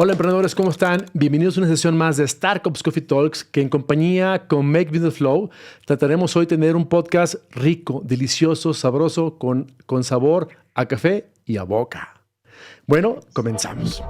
Hola emprendedores, ¿cómo están? Bienvenidos a una sesión más de Startups Coffee Talks que en compañía con Make Business Flow trataremos hoy de tener un podcast rico, delicioso, sabroso, con sabor a café y a boca. Bueno, comenzamos.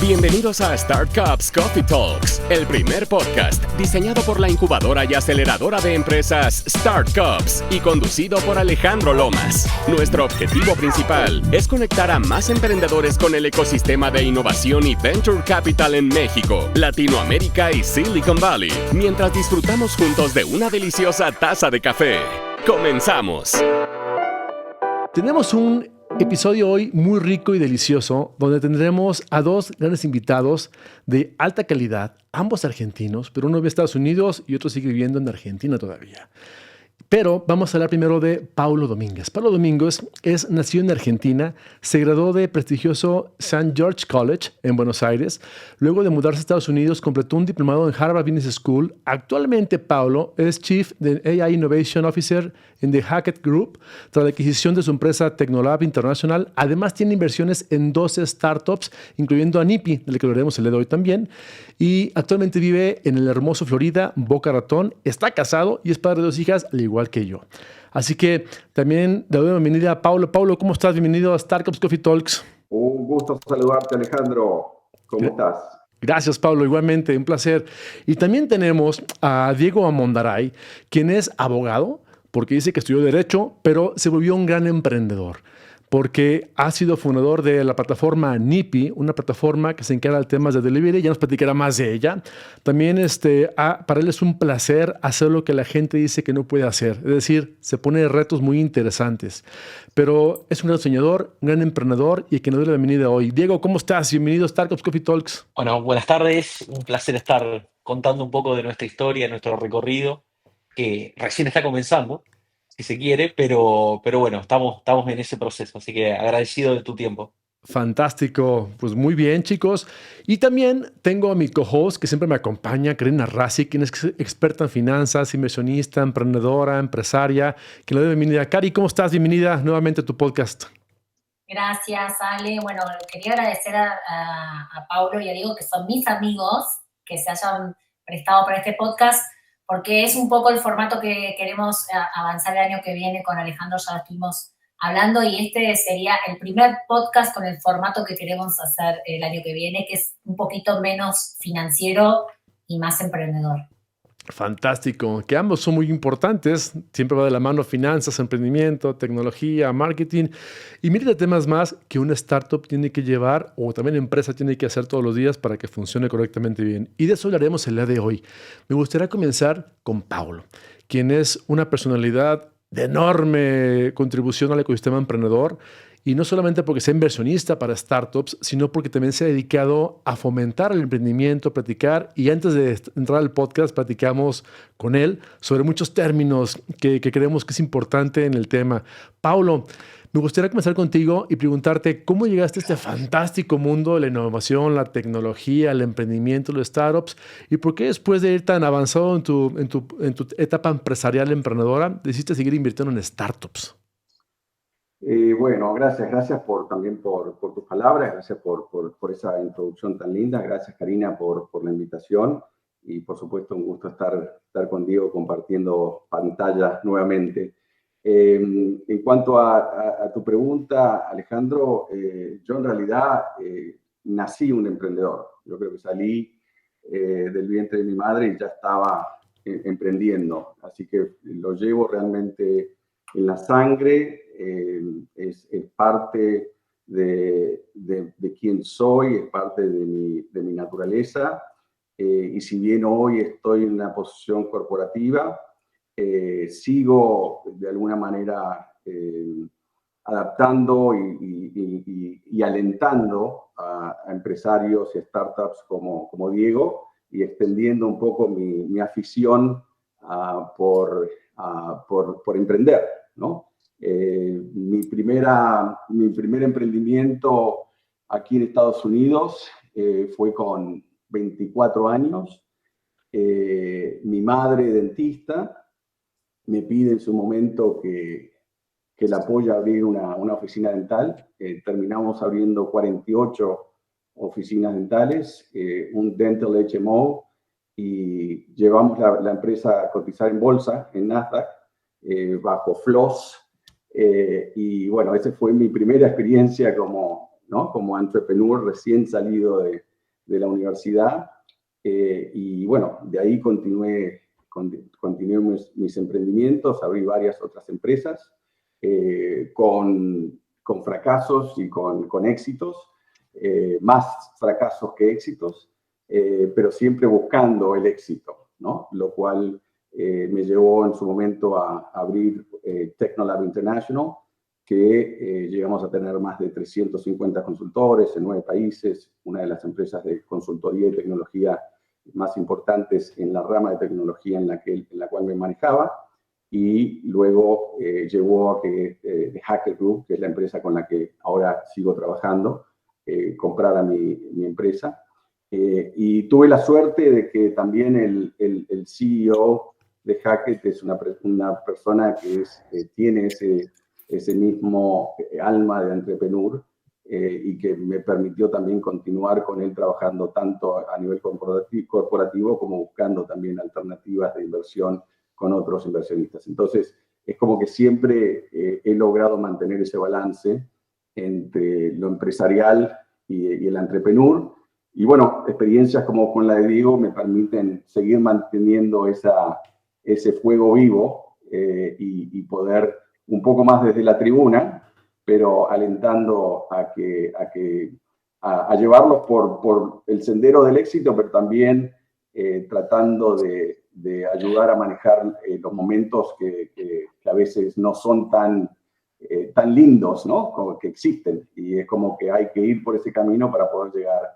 Bienvenidos a Startups Coffee Talks, el primer podcast diseñado por la incubadora y aceleradora de empresas Startups y conducido por Alejandro Lomas. Nuestro objetivo principal es conectar a más emprendedores con el ecosistema de innovación y venture capital en México, Latinoamérica y Silicon Valley, mientras disfrutamos juntos de una deliciosa taza de café. ¡Comenzamos! Tenemos un episodio hoy muy rico y delicioso, donde tendremos a dos grandes invitados de alta calidad, ambos argentinos, pero uno vive en Estados Unidos y otro sigue viviendo en Argentina todavía. Pero vamos a hablar primero de Paulo Domínguez. Paulo Domínguez nació en Argentina, se graduó de prestigioso St. George College en Buenos Aires. Luego de mudarse a Estados Unidos, completó un diplomado en Harvard Business School. Actualmente, Paulo es Chief de AI Innovation Officer en The Hackett Group, tras la adquisición de su empresa Tecnolab International. Además, tiene inversiones en 12 startups, incluyendo a Nipi, del que hablaremos el día de hoy también. Y actualmente vive en el hermoso Florida, Boca Ratón. Está casado y es padre de 2 hijas, al igual que yo. Así que también le doy la bienvenida a Paulo. Paulo, ¿cómo estás? Bienvenido a Startups Coffee Talks. Un gusto saludarte, Alejandro. ¿Cómo estás? Gracias, Paulo. Igualmente, un placer. Y también tenemos a Diego Amondaray, quien es abogado, porque dice que estudió Derecho, pero se volvió un gran emprendedor, porque ha sido fundador de la plataforma Nipi, una plataforma que se encarga de temas de delivery. Ya nos platicará más de ella. También para él es un placer hacer lo que la gente dice que no puede hacer. Es decir, se pone retos muy interesantes. Pero es un gran soñador, un gran emprendedor y que nos doy la bienvenida hoy. Diego, ¿cómo estás? Bienvenido a Startups Coffee Talks. Bueno, buenas tardes. Un placer estar contando un poco de nuestra historia, nuestro recorrido, que recién está comenzando, si se quiere, pero bueno, estamos en ese proceso, así que agradecido de tu tiempo. Fantástico. Pues muy bien, chicos. Y también tengo a mi co-host que siempre me acompaña, Karina Rassi, quien es experta en finanzas, inversionista, emprendedora, empresaria. Que le doy la bienvenida. Cari, ¿cómo estás? Bienvenida nuevamente a tu podcast. Gracias, Ale. Bueno, quería agradecer a Paulo y a Diego, que son mis amigos, que se hayan prestado para este podcast, porque es un poco el formato que queremos avanzar el año que viene. Con Alejandro ya lo estuvimos hablando y este sería el primer podcast con el formato que queremos hacer el año que viene, que es un poquito menos financiero y más emprendedor. Fantástico, que ambos son muy importantes, siempre va de la mano finanzas, emprendimiento, tecnología, marketing y miles de temas más que una startup tiene que llevar o también empresa tiene que hacer todos los días para que funcione correctamente bien. Y de eso hablaremos el día de hoy. Me gustaría comenzar con Paulo, quien es una personalidad de enorme contribución al ecosistema emprendedor. Y no solamente porque sea inversionista para startups, sino porque también se ha dedicado a fomentar el emprendimiento, platicar. Y antes de entrar al podcast, platicamos con él sobre muchos términos que creemos que es importante en el tema. Paulo, me gustaría comenzar contigo y preguntarte cómo llegaste a este fantástico mundo de la innovación, la tecnología, el emprendimiento, los startups, y por qué después de ir tan avanzado en tu etapa empresarial emprendedora, decidiste seguir invirtiendo en startups. Bueno, gracias también por tus palabras, gracias por esa introducción tan linda, gracias Karina por la invitación y por supuesto un gusto estar contigo compartiendo pantalla nuevamente. En cuanto a tu pregunta, Alejandro, yo en realidad nací un emprendedor. Yo creo que salí del vientre de mi madre y ya estaba emprendiendo, así que lo llevo realmente en la sangre. Es parte de quién soy, es parte de mi naturaleza. Y si bien hoy estoy en una posición corporativa, sigo de alguna manera adaptando y alentando a empresarios y startups como Diego y extendiendo un poco mi afición por emprender, ¿no? Mi primer emprendimiento aquí en Estados Unidos fue con 24 años. Mi madre, dentista, me pide en su momento que la apoye a abrir una oficina dental. Terminamos abriendo 48 oficinas dentales, un Dental HMO, y llevamos la empresa a cotizar en bolsa, en Nasdaq, bajo FLOSS. Y bueno, esa fue mi primera experiencia como entrepreneur recién salido de la universidad. Y bueno, de ahí continué mis emprendimientos, abrí varias otras empresas, con fracasos y con éxitos, más fracasos que éxitos, pero siempre buscando el éxito, ¿no? Lo cual me llevó en su momento a abrir Technolab International, que llegamos a tener más de 350 consultores en 9 países, una de las empresas de consultoría y tecnología más importantes en la rama de tecnología en la cual me manejaba, y luego llevó a que The Hackett Group, que es la empresa con la que ahora sigo trabajando, comprara mi empresa. Y tuve la suerte de que también el CEO de Hackett es una persona que tiene ese mismo alma de entrepreneur, y que me permitió también continuar con él trabajando tanto a nivel corporativo como buscando también alternativas de inversión con otros inversionistas. Entonces, es como que siempre he logrado mantener ese balance entre lo empresarial y el entrepreneur. Y bueno, experiencias como con la de Diego me permiten seguir manteniendo ese fuego vivo, y poder un poco más desde la tribuna, pero alentando a llevarlos por el sendero del éxito, pero también tratando de ayudar a manejar los momentos que a veces no son tan lindos, ¿no? Como que existen, y es como que hay que ir por ese camino para poder llegar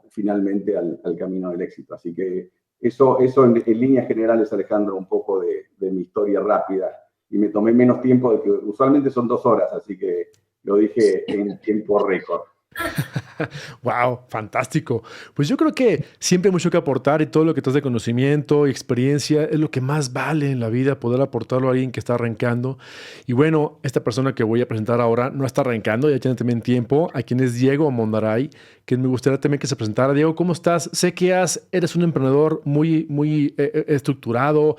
finalmente al camino del éxito. Así que eso en líneas generales, Alejandro, un poco de mi historia rápida, y me tomé menos tiempo de que usualmente son 2 horas, así que lo dije en tiempo récord. Wow, fantástico. Pues yo creo que siempre hay mucho que aportar, y todo lo que te das de conocimiento y experiencia es lo que más vale en la vida, poder aportarlo a alguien que está arrancando. Y bueno, esta persona que voy a presentar ahora no está arrancando, ya tiene también tiempo, a quien es Diego Mondaray, que me gustaría también que se presentara. Diego, ¿cómo estás? Sé que eres un emprendedor muy estructurado,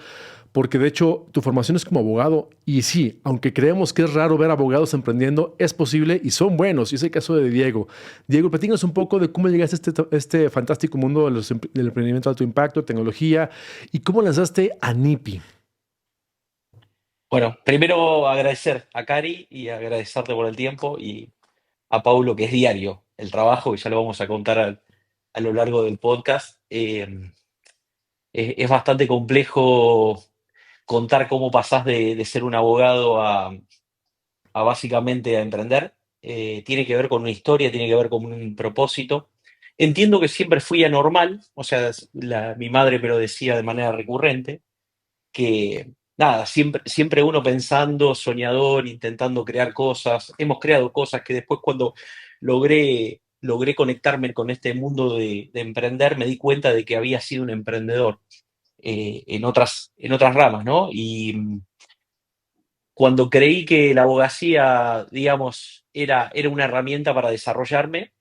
porque de hecho tu formación es como abogado, y sí, aunque creemos que es raro ver abogados emprendiendo, es posible y son buenos, y es el caso de Diego. Diego, platícanos un poco de cómo llegaste a este fantástico mundo del emprendimiento de alto impacto, tecnología, y cómo lanzaste a NIPI. Bueno, primero agradecer a Cari y agradecerte por el tiempo, y a Paulo, que es diario el trabajo, que ya lo vamos a contar a lo largo del podcast. Es bastante complejo contar cómo pasás de ser un abogado a básicamente a emprender. Tiene que ver con una historia, tiene que ver con un propósito. Entiendo que siempre fui anormal, o sea, mi madre me lo decía de manera recurrente, que nada, siempre uno pensando, soñador, intentando crear cosas. Hemos creado cosas que después, cuando logré conectarme con este mundo de emprender, me di cuenta de que había sido un emprendedor en otras ramas, ¿no? Y cuando creí que la abogacía, digamos, era una herramienta para desarrollarme,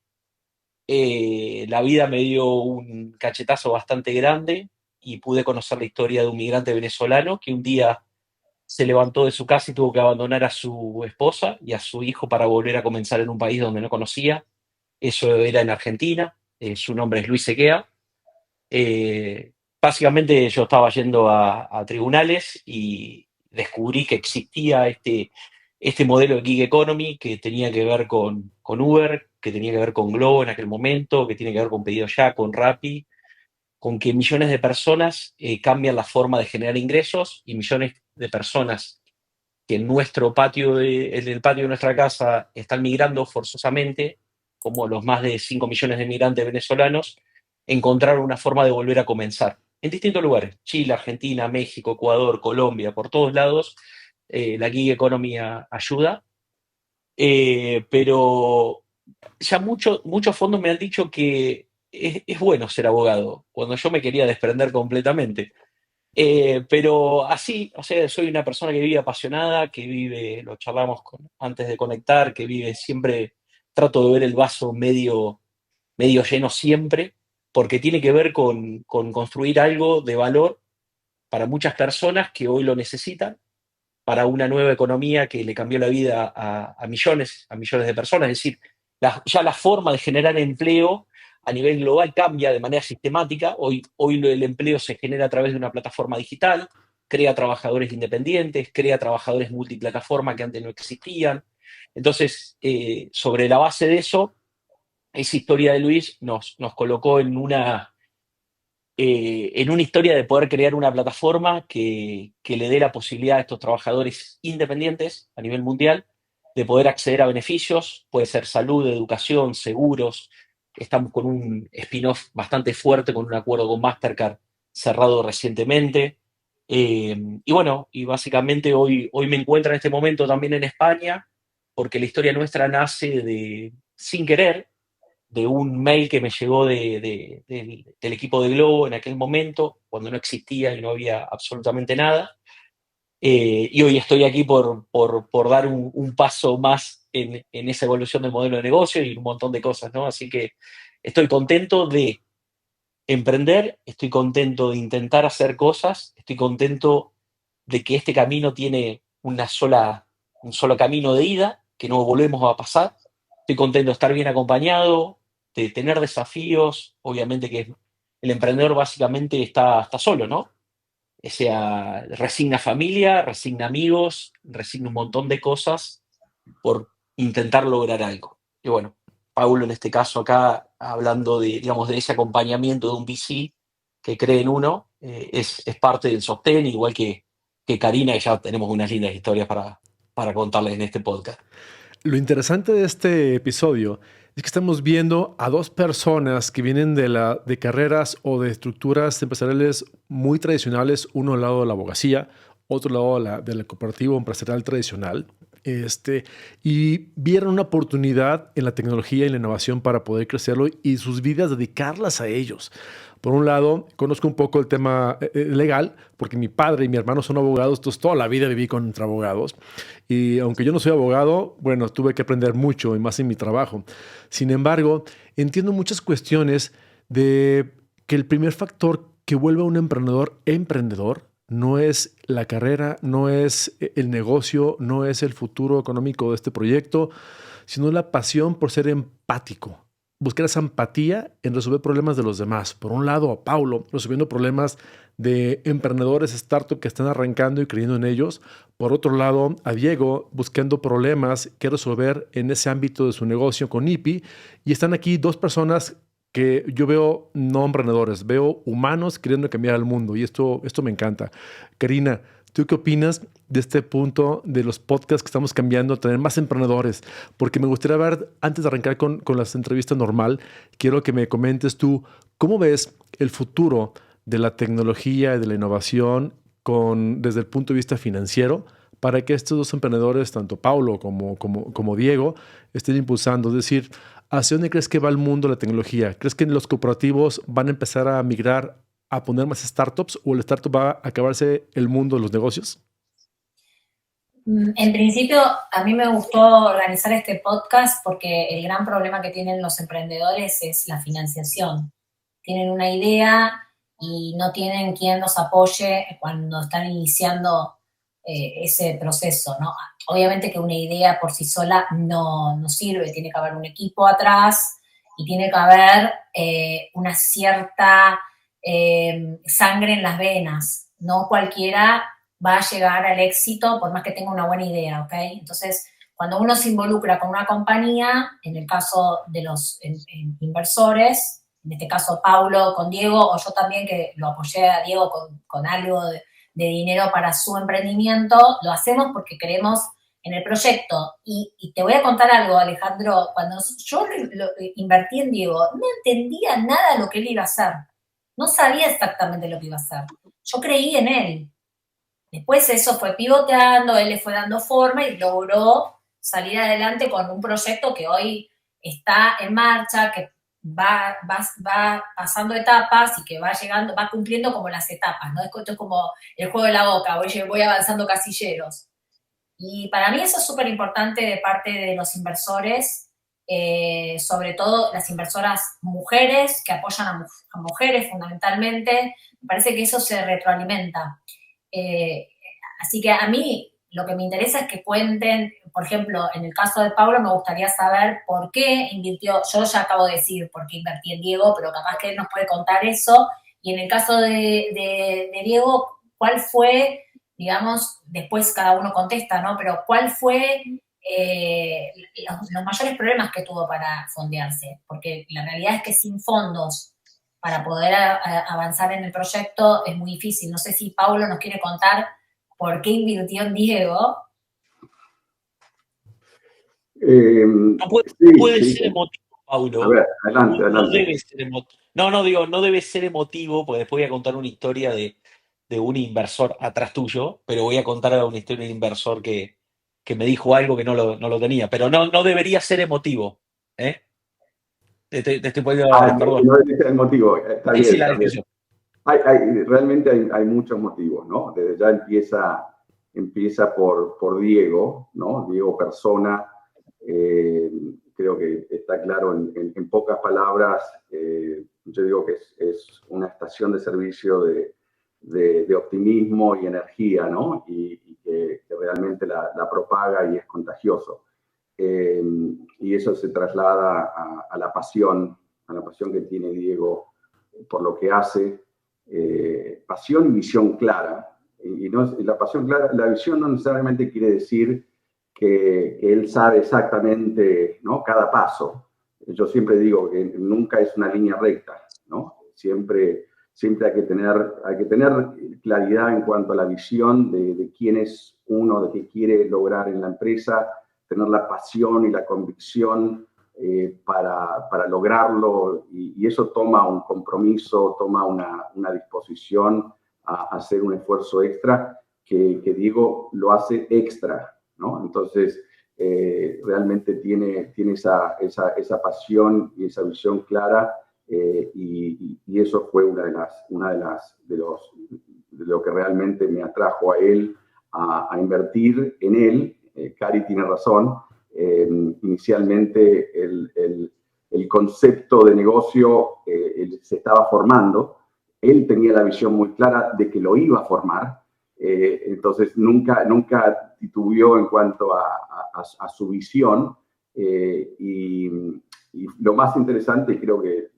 la vida me dio un cachetazo bastante grande, y pude conocer la historia de un migrante venezolano que un día se levantó de su casa y tuvo que abandonar a su esposa y a su hijo para volver a comenzar en un país donde no conocía. Eso era en Argentina. Su nombre es Luis Sequea. Básicamente yo estaba yendo a tribunales y descubrí que existía este modelo de gig economy que tenía que ver con Uber, que tenía que ver con Globo en aquel momento, que tiene que ver con Pedido Ya, con Rappi, con que millones de personas cambian la forma de generar ingresos, y millones de personas que en el patio de nuestra casa están migrando forzosamente, como los más de 5 millones de migrantes venezolanos, encontraron una forma de volver a comenzar. En distintos lugares: Chile, Argentina, México, Ecuador, Colombia, por todos lados, la gig economy ayuda. Pero ya muchos fondos me han dicho que es bueno ser abogado, cuando yo me quería desprender completamente. Pero así, o sea, soy una persona que vive apasionada, que vive, lo charlamos antes de conectar, que vive siempre, trato de ver el vaso medio lleno siempre, porque tiene que ver con construir algo de valor para muchas personas que hoy lo necesitan, para una nueva economía que le cambió la vida a millones de personas. Es decir, ya la forma de generar empleo a nivel global cambia de manera sistemática. Hoy el empleo se genera a través de una plataforma digital, crea trabajadores independientes, crea trabajadores multiplataforma que antes no existían. Entonces, sobre la base de eso, esa historia de Luis nos colocó en una historia de poder crear una plataforma que le dé la posibilidad a estos trabajadores independientes a nivel mundial de poder acceder a beneficios, puede ser salud, educación, seguros. Estamos con un spin-off bastante fuerte, con un acuerdo con Mastercard cerrado recientemente. Y bueno, y básicamente hoy me encuentro en este momento también en España, porque la historia nuestra nace sin querer, de un mail que me llegó del equipo de Globo en aquel momento, cuando no existía y no había absolutamente nada. Y hoy estoy aquí por dar un paso más en esa evolución del modelo de negocio y un montón de cosas, ¿no? Así que estoy contento de emprender, estoy contento de intentar hacer cosas, estoy contento de que este camino tiene un solo camino de ida, que no volvemos a pasar. Estoy contento de estar bien acompañado, de tener desafíos. Obviamente que el emprendedor básicamente está solo, ¿no? O sea, resigna familia, resigna amigos, resigna un montón de cosas por intentar lograr algo. Y bueno, Paulo en este caso acá, hablando digamos, de ese acompañamiento de un VC que cree en uno, es parte del sostén, igual que Karina, y ya tenemos unas lindas historias para contarles en este podcast. Lo interesante de este episodio es que estamos viendo a dos personas que vienen de carreras o de estructuras empresariales muy tradicionales, uno al lado de la abogacía, otro lado del cooperativo empresarial tradicional, y vieron una oportunidad en la tecnología y la innovación para poder crecerlo y sus vidas dedicarlas a ellos. Por un lado, conozco un poco el tema legal, porque mi padre y mi hermano son abogados, entonces toda la vida viví contra abogados. Y aunque yo no soy abogado, bueno, tuve que aprender mucho y más en mi trabajo. Sin embargo, entiendo muchas cuestiones de que el primer factor que vuelve a un emprendedor no es la carrera, no es el negocio, no es el futuro económico de este proyecto, sino la pasión por ser empático. Buscar esa empatía en resolver problemas de los demás. Por un lado, a Paulo, resolviendo problemas de emprendedores startup que están arrancando y creyendo en ellos. Por otro lado, a Diego, buscando problemas que resolver en ese ámbito de su negocio con IPI. Y están aquí dos personas que yo veo no emprendedores, veo humanos queriendo cambiar el mundo. Y esto me encanta. Karina, ¿tú qué opinas de este punto de los podcasts que estamos cambiando a tener más emprendedores? Porque me gustaría ver, antes de arrancar con las entrevistas normal, quiero que me comentes tú, ¿cómo ves el futuro de la tecnología y de la innovación desde el punto de vista financiero para que estos dos emprendedores, tanto Paulo como Diego, estén impulsando? Es decir, ¿hacia dónde crees que va el mundo de la tecnología? ¿Crees que los cooperativos van a empezar a migrar a poner más startups o el startup va a acabarse el mundo de los negocios? En principio, a mí me gustó organizar este podcast porque el gran problema que tienen los emprendedores es la financiación. Tienen una idea y no tienen quien los apoye cuando están iniciando ese proceso, ¿no? Obviamente que una idea por sí sola no sirve, tiene que haber un equipo atrás y tiene que haber una cierta sangre en las venas. No cualquiera va a llegar al éxito por más que tenga una buena idea, ¿ok? Entonces, cuando uno se involucra con una compañía, en el caso de los inversores, en este caso Paulo con Diego, o yo también que lo apoyé a Diego con algo de dinero para su emprendimiento, lo hacemos porque creemos en el proyecto. Y te voy a contar algo, Alejandro, cuando yo invertí en Diego, no entendía nada de lo que él iba a hacer. No sabía exactamente lo que iba a hacer. Yo creí en él. Después eso fue pivoteando, él le fue dando forma y logró salir adelante con un proyecto que hoy está en marcha, que va pasando etapas y que va llegando, va cumpliendo como las etapas, ¿no? Esto es como el juego de la boca, voy avanzando casilleros. Y para mí eso es súper importante de parte de los inversores, sobre todo las inversoras mujeres que apoyan a mujeres fundamentalmente. Me parece que eso se retroalimenta. Así que a mí lo que me interesa es que cuenten, por ejemplo, en el caso de Pablo me gustaría saber por qué invirtió, yo ya acabo de decir por qué invertí en Diego, pero capaz que él nos puede contar eso. Y en el caso de Diego, ¿cuál fue, digamos, después cada uno contesta, ¿no? Pero ¿cuál fue los mayores problemas que tuvo para fondearse? Porque la realidad es que sin fondos para poder avanzar en el proyecto es muy difícil. No sé si Paulo nos quiere contar por qué invirtió en Diego. No puede ser emotivo, Paulo. A ver, adelante. No debe ser emotivo. No debe ser emotivo, porque después voy a contar una historia de un inversor atrás tuyo, pero voy a contar una historia de un inversor que me dijo algo que no lo tenía. Pero no debería ser emotivo. ¿Eh? Te estoy poniendo, perdón. No debe ser el motivo, está bien. Sí, la descripción. Realmente hay muchos motivos, ¿no? Desde ya empieza por Diego, ¿no? Diego persona, creo que está claro en pocas palabras. Yo digo que es una estación de servicio de optimismo y energía, ¿no? Y que realmente la propaga y es contagioso. Y eso se traslada a la pasión que tiene Diego por lo que hace. Pasión y visión clara. Y la pasión clara, la visión no necesariamente quiere decir que él sabe exactamente, ¿no?, cada paso. Yo siempre digo que nunca es una línea recta, ¿no? Siempre hay que tener claridad en cuanto a la visión de quién es uno, de qué quiere lograr en la empresa, tener la pasión y la convicción para lograrlo, y eso toma un compromiso, toma una disposición a hacer un esfuerzo extra que Diego lo hace extra, ¿no? Entonces, realmente tiene esa pasión y esa visión clara, y eso fue de lo que realmente me atrajo a él, a invertir en él. Cari tiene razón. Inicialmente el concepto de negocio se estaba formando. Él tenía la visión muy clara de que lo iba a formar. Entonces nunca titubeó en cuanto a su visión. Y lo más interesante, creo que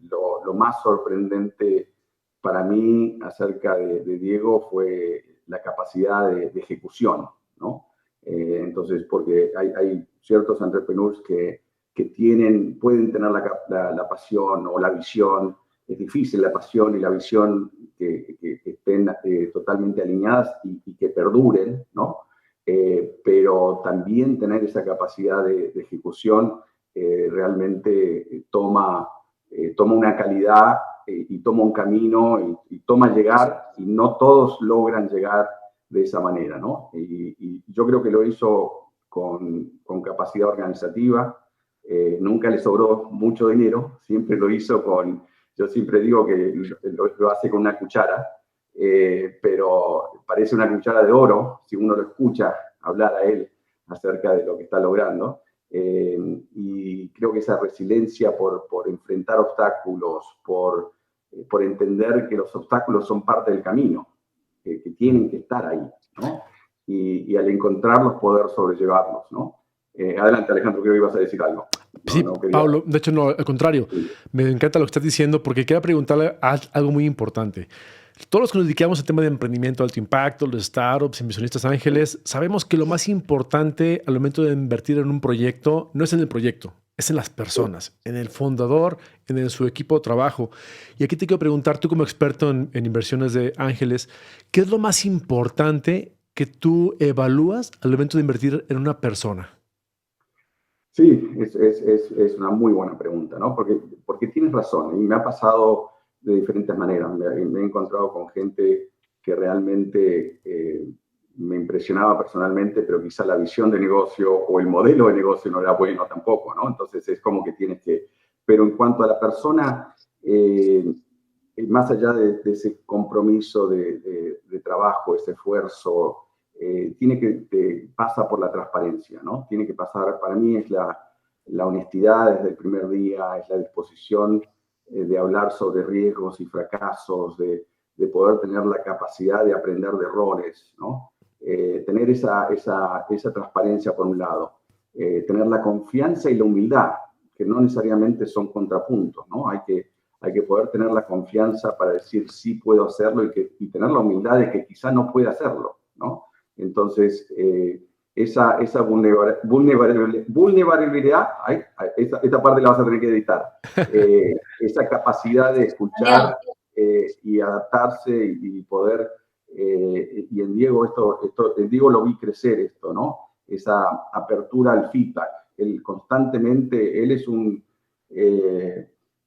lo más sorprendente para mí acerca de Diego fue la capacidad de ejecución, ¿no? Entonces, porque hay ciertos entrepreneurs que pueden tener la pasión o la visión. Es difícil la pasión y la visión que estén totalmente alineadas y que perduren, ¿no? Pero también tener esa capacidad de ejecución realmente toma una calidad y toma un camino y toma llegar, y no todos logran llegar de esa manera, ¿no? Y yo creo que lo hizo con capacidad organizativa. Nunca le sobró mucho dinero, siempre lo hizo yo siempre digo que lo hace con una cuchara, pero parece una cuchara de oro si uno lo escucha hablar a él acerca de lo que está logrando. Y creo que esa resiliencia por enfrentar obstáculos, por entender que los obstáculos son parte del camino, que tienen que estar ahí, ¿no? Y al encontrarlos poder sobrellevarlos, ¿no? Adelante, Alejandro, creo que ibas a decir algo. Sí, Pablo, de hecho no, al contrario. Sí. Me encanta lo que estás diciendo, porque quiero preguntarle algo muy importante. Todos los que nos dedicamos al tema de emprendimiento de alto impacto, los startups, inversionistas ángeles, sabemos que lo más importante al momento de invertir en un proyecto no es en el proyecto, es en las personas, en el fundador, en su equipo de trabajo. Y aquí te quiero preguntar, tú como experto en inversiones de ángeles, ¿qué es lo más importante que tú evalúas al momento de invertir en una persona? Sí, es una muy buena pregunta, ¿no? Porque tienes razón, y me ha pasado de diferentes maneras. Me he encontrado con gente que realmente me impresionaba personalmente, pero quizá la visión de negocio o el modelo de negocio no era bueno tampoco, ¿no? Entonces es como que tienes que pero en cuanto a la persona, más allá de ese compromiso de trabajo, ese esfuerzo, pasa por la transparencia, ¿no? Tiene que pasar, para mí es la honestidad desde el primer día, es la disposición de hablar sobre riesgos y fracasos, de poder tener la capacidad de aprender de errores, ¿no? Tener esa transparencia por un lado, tener la confianza y la humildad, que no necesariamente son contrapuntos, ¿no? Hay que poder tener la confianza para decir sí puedo hacerlo y tener la humildad de que quizá no pueda hacerlo, ¿no? Entonces, esa vulnerabilidad, esta parte la vas a tener que editar, esa capacidad de escuchar y adaptarse y poder, y en Diego en Diego lo vi crecer esto, ¿no? Esa apertura al feedback. Él constantemente, él es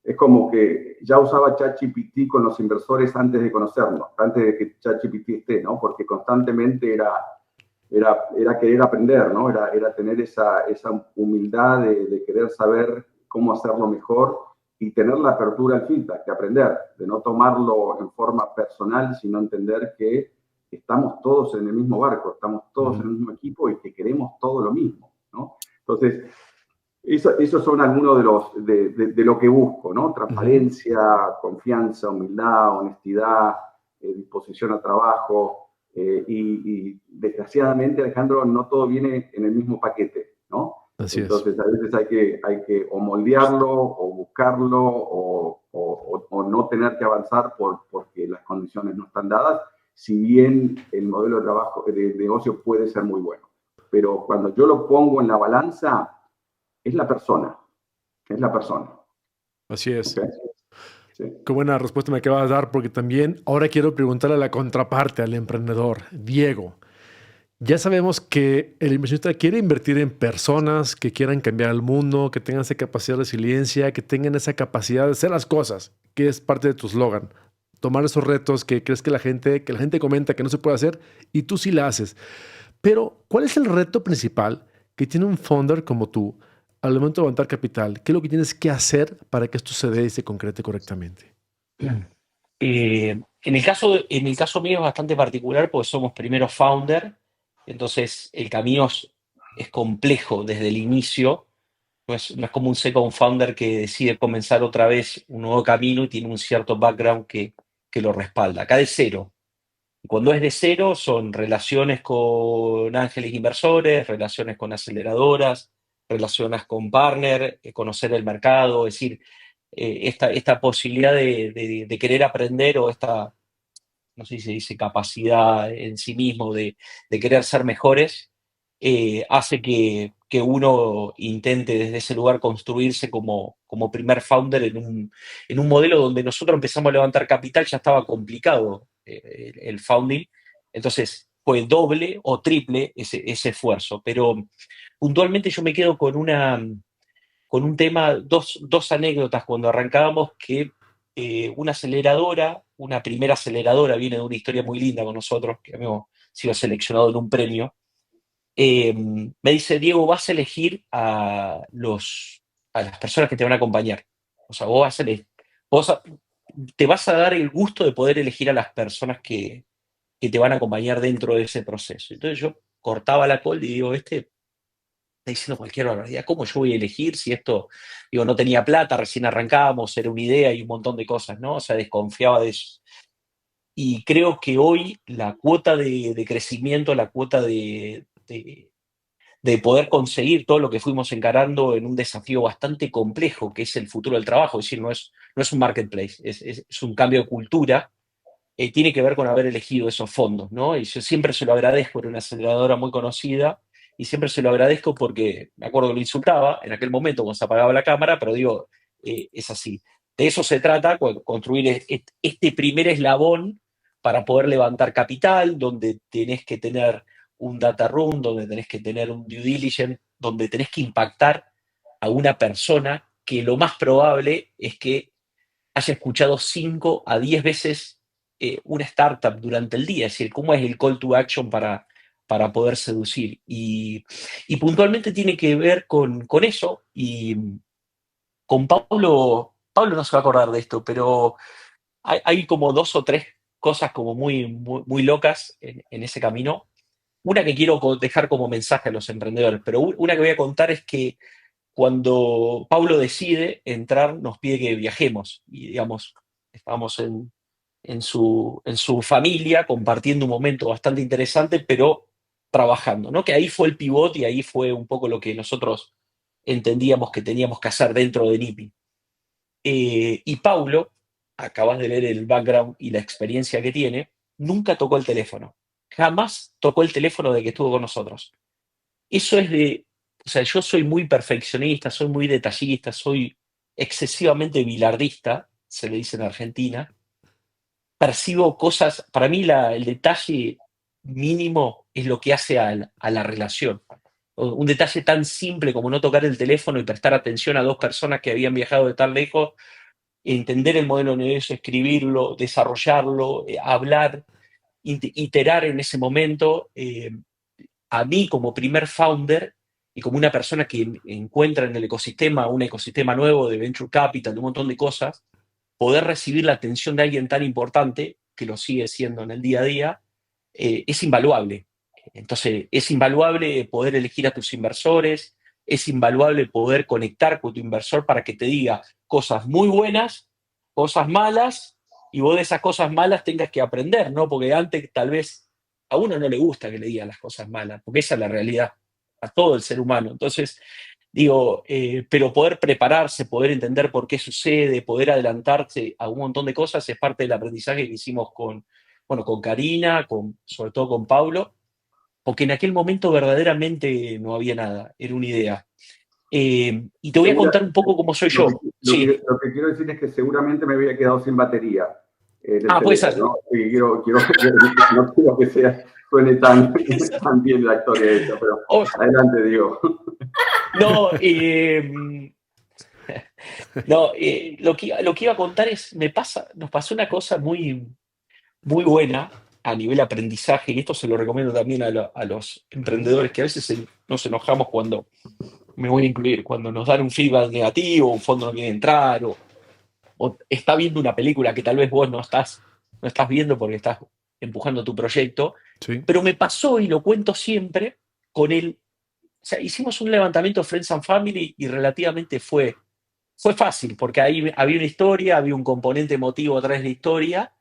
es como que ya usaba ChatGPT con los inversores antes de conocernos, antes de que ChatGPT esté, ¿no? Porque constantemente era querer aprender, ¿no? Era tener esa humildad de querer saber cómo hacerlo mejor y tener la apertura al feedback, de aprender, de no tomarlo en forma personal, sino entender que estamos todos en el mismo barco, estamos todos en el mismo equipo y que queremos todo lo mismo, ¿no? Entonces, esos son algunos de lo que busco, ¿no? Transparencia, confianza, humildad, honestidad, disposición al trabajo. Y desgraciadamente, Alejandro, no todo viene en el mismo paquete, ¿no? Así Entonces, a veces hay que o moldearlo, o buscarlo, o no tener que avanzar porque las condiciones no están dadas, si bien el modelo de trabajo, de negocio puede ser muy bueno. Pero cuando yo lo pongo en la balanza, es la persona. Así es. ¿Okay? Sí. Qué buena respuesta me acabas de dar, porque también ahora quiero preguntarle a la contraparte, al emprendedor, Diego. Ya sabemos que el inversionista quiere invertir en personas que quieran cambiar el mundo, que tengan esa capacidad de resiliencia, que tengan esa capacidad de hacer las cosas, que es parte de tu eslogan. Tomar esos retos que crees que la gente comenta que no se puede hacer y tú sí la haces. Pero, ¿cuál es el reto principal que tiene un founder como tú al momento de levantar capital? ¿Qué es lo que tienes que hacer para que esto se dé y se concrete correctamente? En el caso mío es bastante particular porque somos primero founder, entonces el camino es complejo desde el inicio. No es como un second founder que decide comenzar otra vez un nuevo camino y tiene un cierto background que lo respalda. Acá de cero. Cuando es de cero son relaciones con ángeles inversores, relaciones con aceleradoras, relaciones con partner, conocer el mercado, es decir, esta posibilidad de querer aprender o esta, no sé si se dice capacidad en sí mismo de querer ser mejores, hace que uno intente desde ese lugar construirse como primer founder en un modelo donde nosotros empezamos a levantar capital, ya estaba complicado el founding, entonces fue doble o triple ese esfuerzo, pero puntualmente yo me quedo con un tema, dos anécdotas cuando arrancábamos que una primera aceleradora, viene de una historia muy linda con nosotros, que habíamos sido seleccionados en un premio. Me dice, Diego, vas a elegir a las personas que te van a acompañar. O sea, te vas a dar el gusto de poder elegir a las personas que te van a acompañar dentro de ese proceso. Entonces yo cortaba la call y digo, está diciendo cualquier barbaridad, ¿cómo yo voy a elegir si esto, no tenía plata, recién arrancábamos, era una idea y un montón de cosas, ¿no? O sea, desconfiaba de eso. Y creo que hoy la cuota de crecimiento, la cuota de poder conseguir todo lo que fuimos encarando en un desafío bastante complejo, que es el futuro del trabajo, es decir, no es un marketplace, es un cambio de cultura, tiene que ver con haber elegido esos fondos, ¿no? Y yo siempre se lo agradezco, era una aceleradora muy conocida, y siempre se lo agradezco porque me acuerdo que lo insultaba en aquel momento cuando se apagaba la cámara, pero digo, es así. De eso se trata, construir este primer eslabón para poder levantar capital, donde tenés que tener un data room, donde tenés que tener un due diligence, donde tenés que impactar a una persona que lo más probable es que haya escuchado 5 a 10 veces una startup durante el día, es decir, cómo es el call to action para poder seducir. Y puntualmente tiene que ver con eso, y con Pablo no se va a acordar de esto, pero hay como dos o tres cosas como muy locas en ese camino. Una que quiero dejar como mensaje a los emprendedores, pero una que voy a contar es que cuando Pablo decide entrar, nos pide que viajemos. Y digamos, estábamos en su familia compartiendo un momento bastante interesante, pero trabajando, ¿no? Que ahí fue el pivot y ahí fue un poco lo que nosotros entendíamos que teníamos que hacer dentro de NIPI. Y Paulo, acabas de leer el background y la experiencia que tiene, nunca tocó el teléfono. Jamás tocó el teléfono de que estuvo con nosotros. Eso es o sea, yo soy muy perfeccionista, soy muy detallista, soy excesivamente bilardista, se le dice en Argentina. Percibo cosas, para mí el detalle mínimo es lo que hace a la relación. Un detalle tan simple como no tocar el teléfono y prestar atención a dos personas que habían viajado de tan lejos, entender el modelo de negocio, escribirlo, desarrollarlo, hablar, iterar en ese momento. A mí como primer founder y como una persona que encuentra en el ecosistema un ecosistema nuevo de venture capital, de un montón de cosas, poder recibir la atención de alguien tan importante, que lo sigue siendo en el día a día, es invaluable. Entonces, es invaluable poder elegir a tus inversores, es invaluable poder conectar con tu inversor para que te diga cosas muy buenas, cosas malas, y vos de esas cosas malas tengas que aprender, ¿no? Porque antes tal vez a uno no le gusta que le digan las cosas malas, porque esa es la realidad a todo el ser humano. Entonces, digo, pero poder prepararse, poder entender por qué sucede, poder adelantarse a un montón de cosas es parte del aprendizaje que hicimos con Karina, sobre todo con Paulo, porque en aquel momento verdaderamente no había nada, era una idea. Y te voy a contar un poco cómo soy yo. Sí. Lo que quiero decir es que seguramente me había quedado sin batería. Puede ser. ¿No? Sí, no quiero que suene tan bien la historia esta, pero adelante, digo. No, lo que iba a contar es, nos pasó una cosa muy buena a nivel aprendizaje, y esto se lo recomiendo también a los emprendedores que a veces nos enojamos cuando, me voy a incluir, cuando nos dan un feedback negativo, un fondo no quiere entrar, o está viendo una película que tal vez vos no estás viendo porque estás empujando tu proyecto. Sí. Pero me pasó, y lo cuento siempre, con él. O sea, hicimos un levantamiento Friends and Family y relativamente fue fácil, porque ahí había una historia, había un componente emotivo atrás de la historia.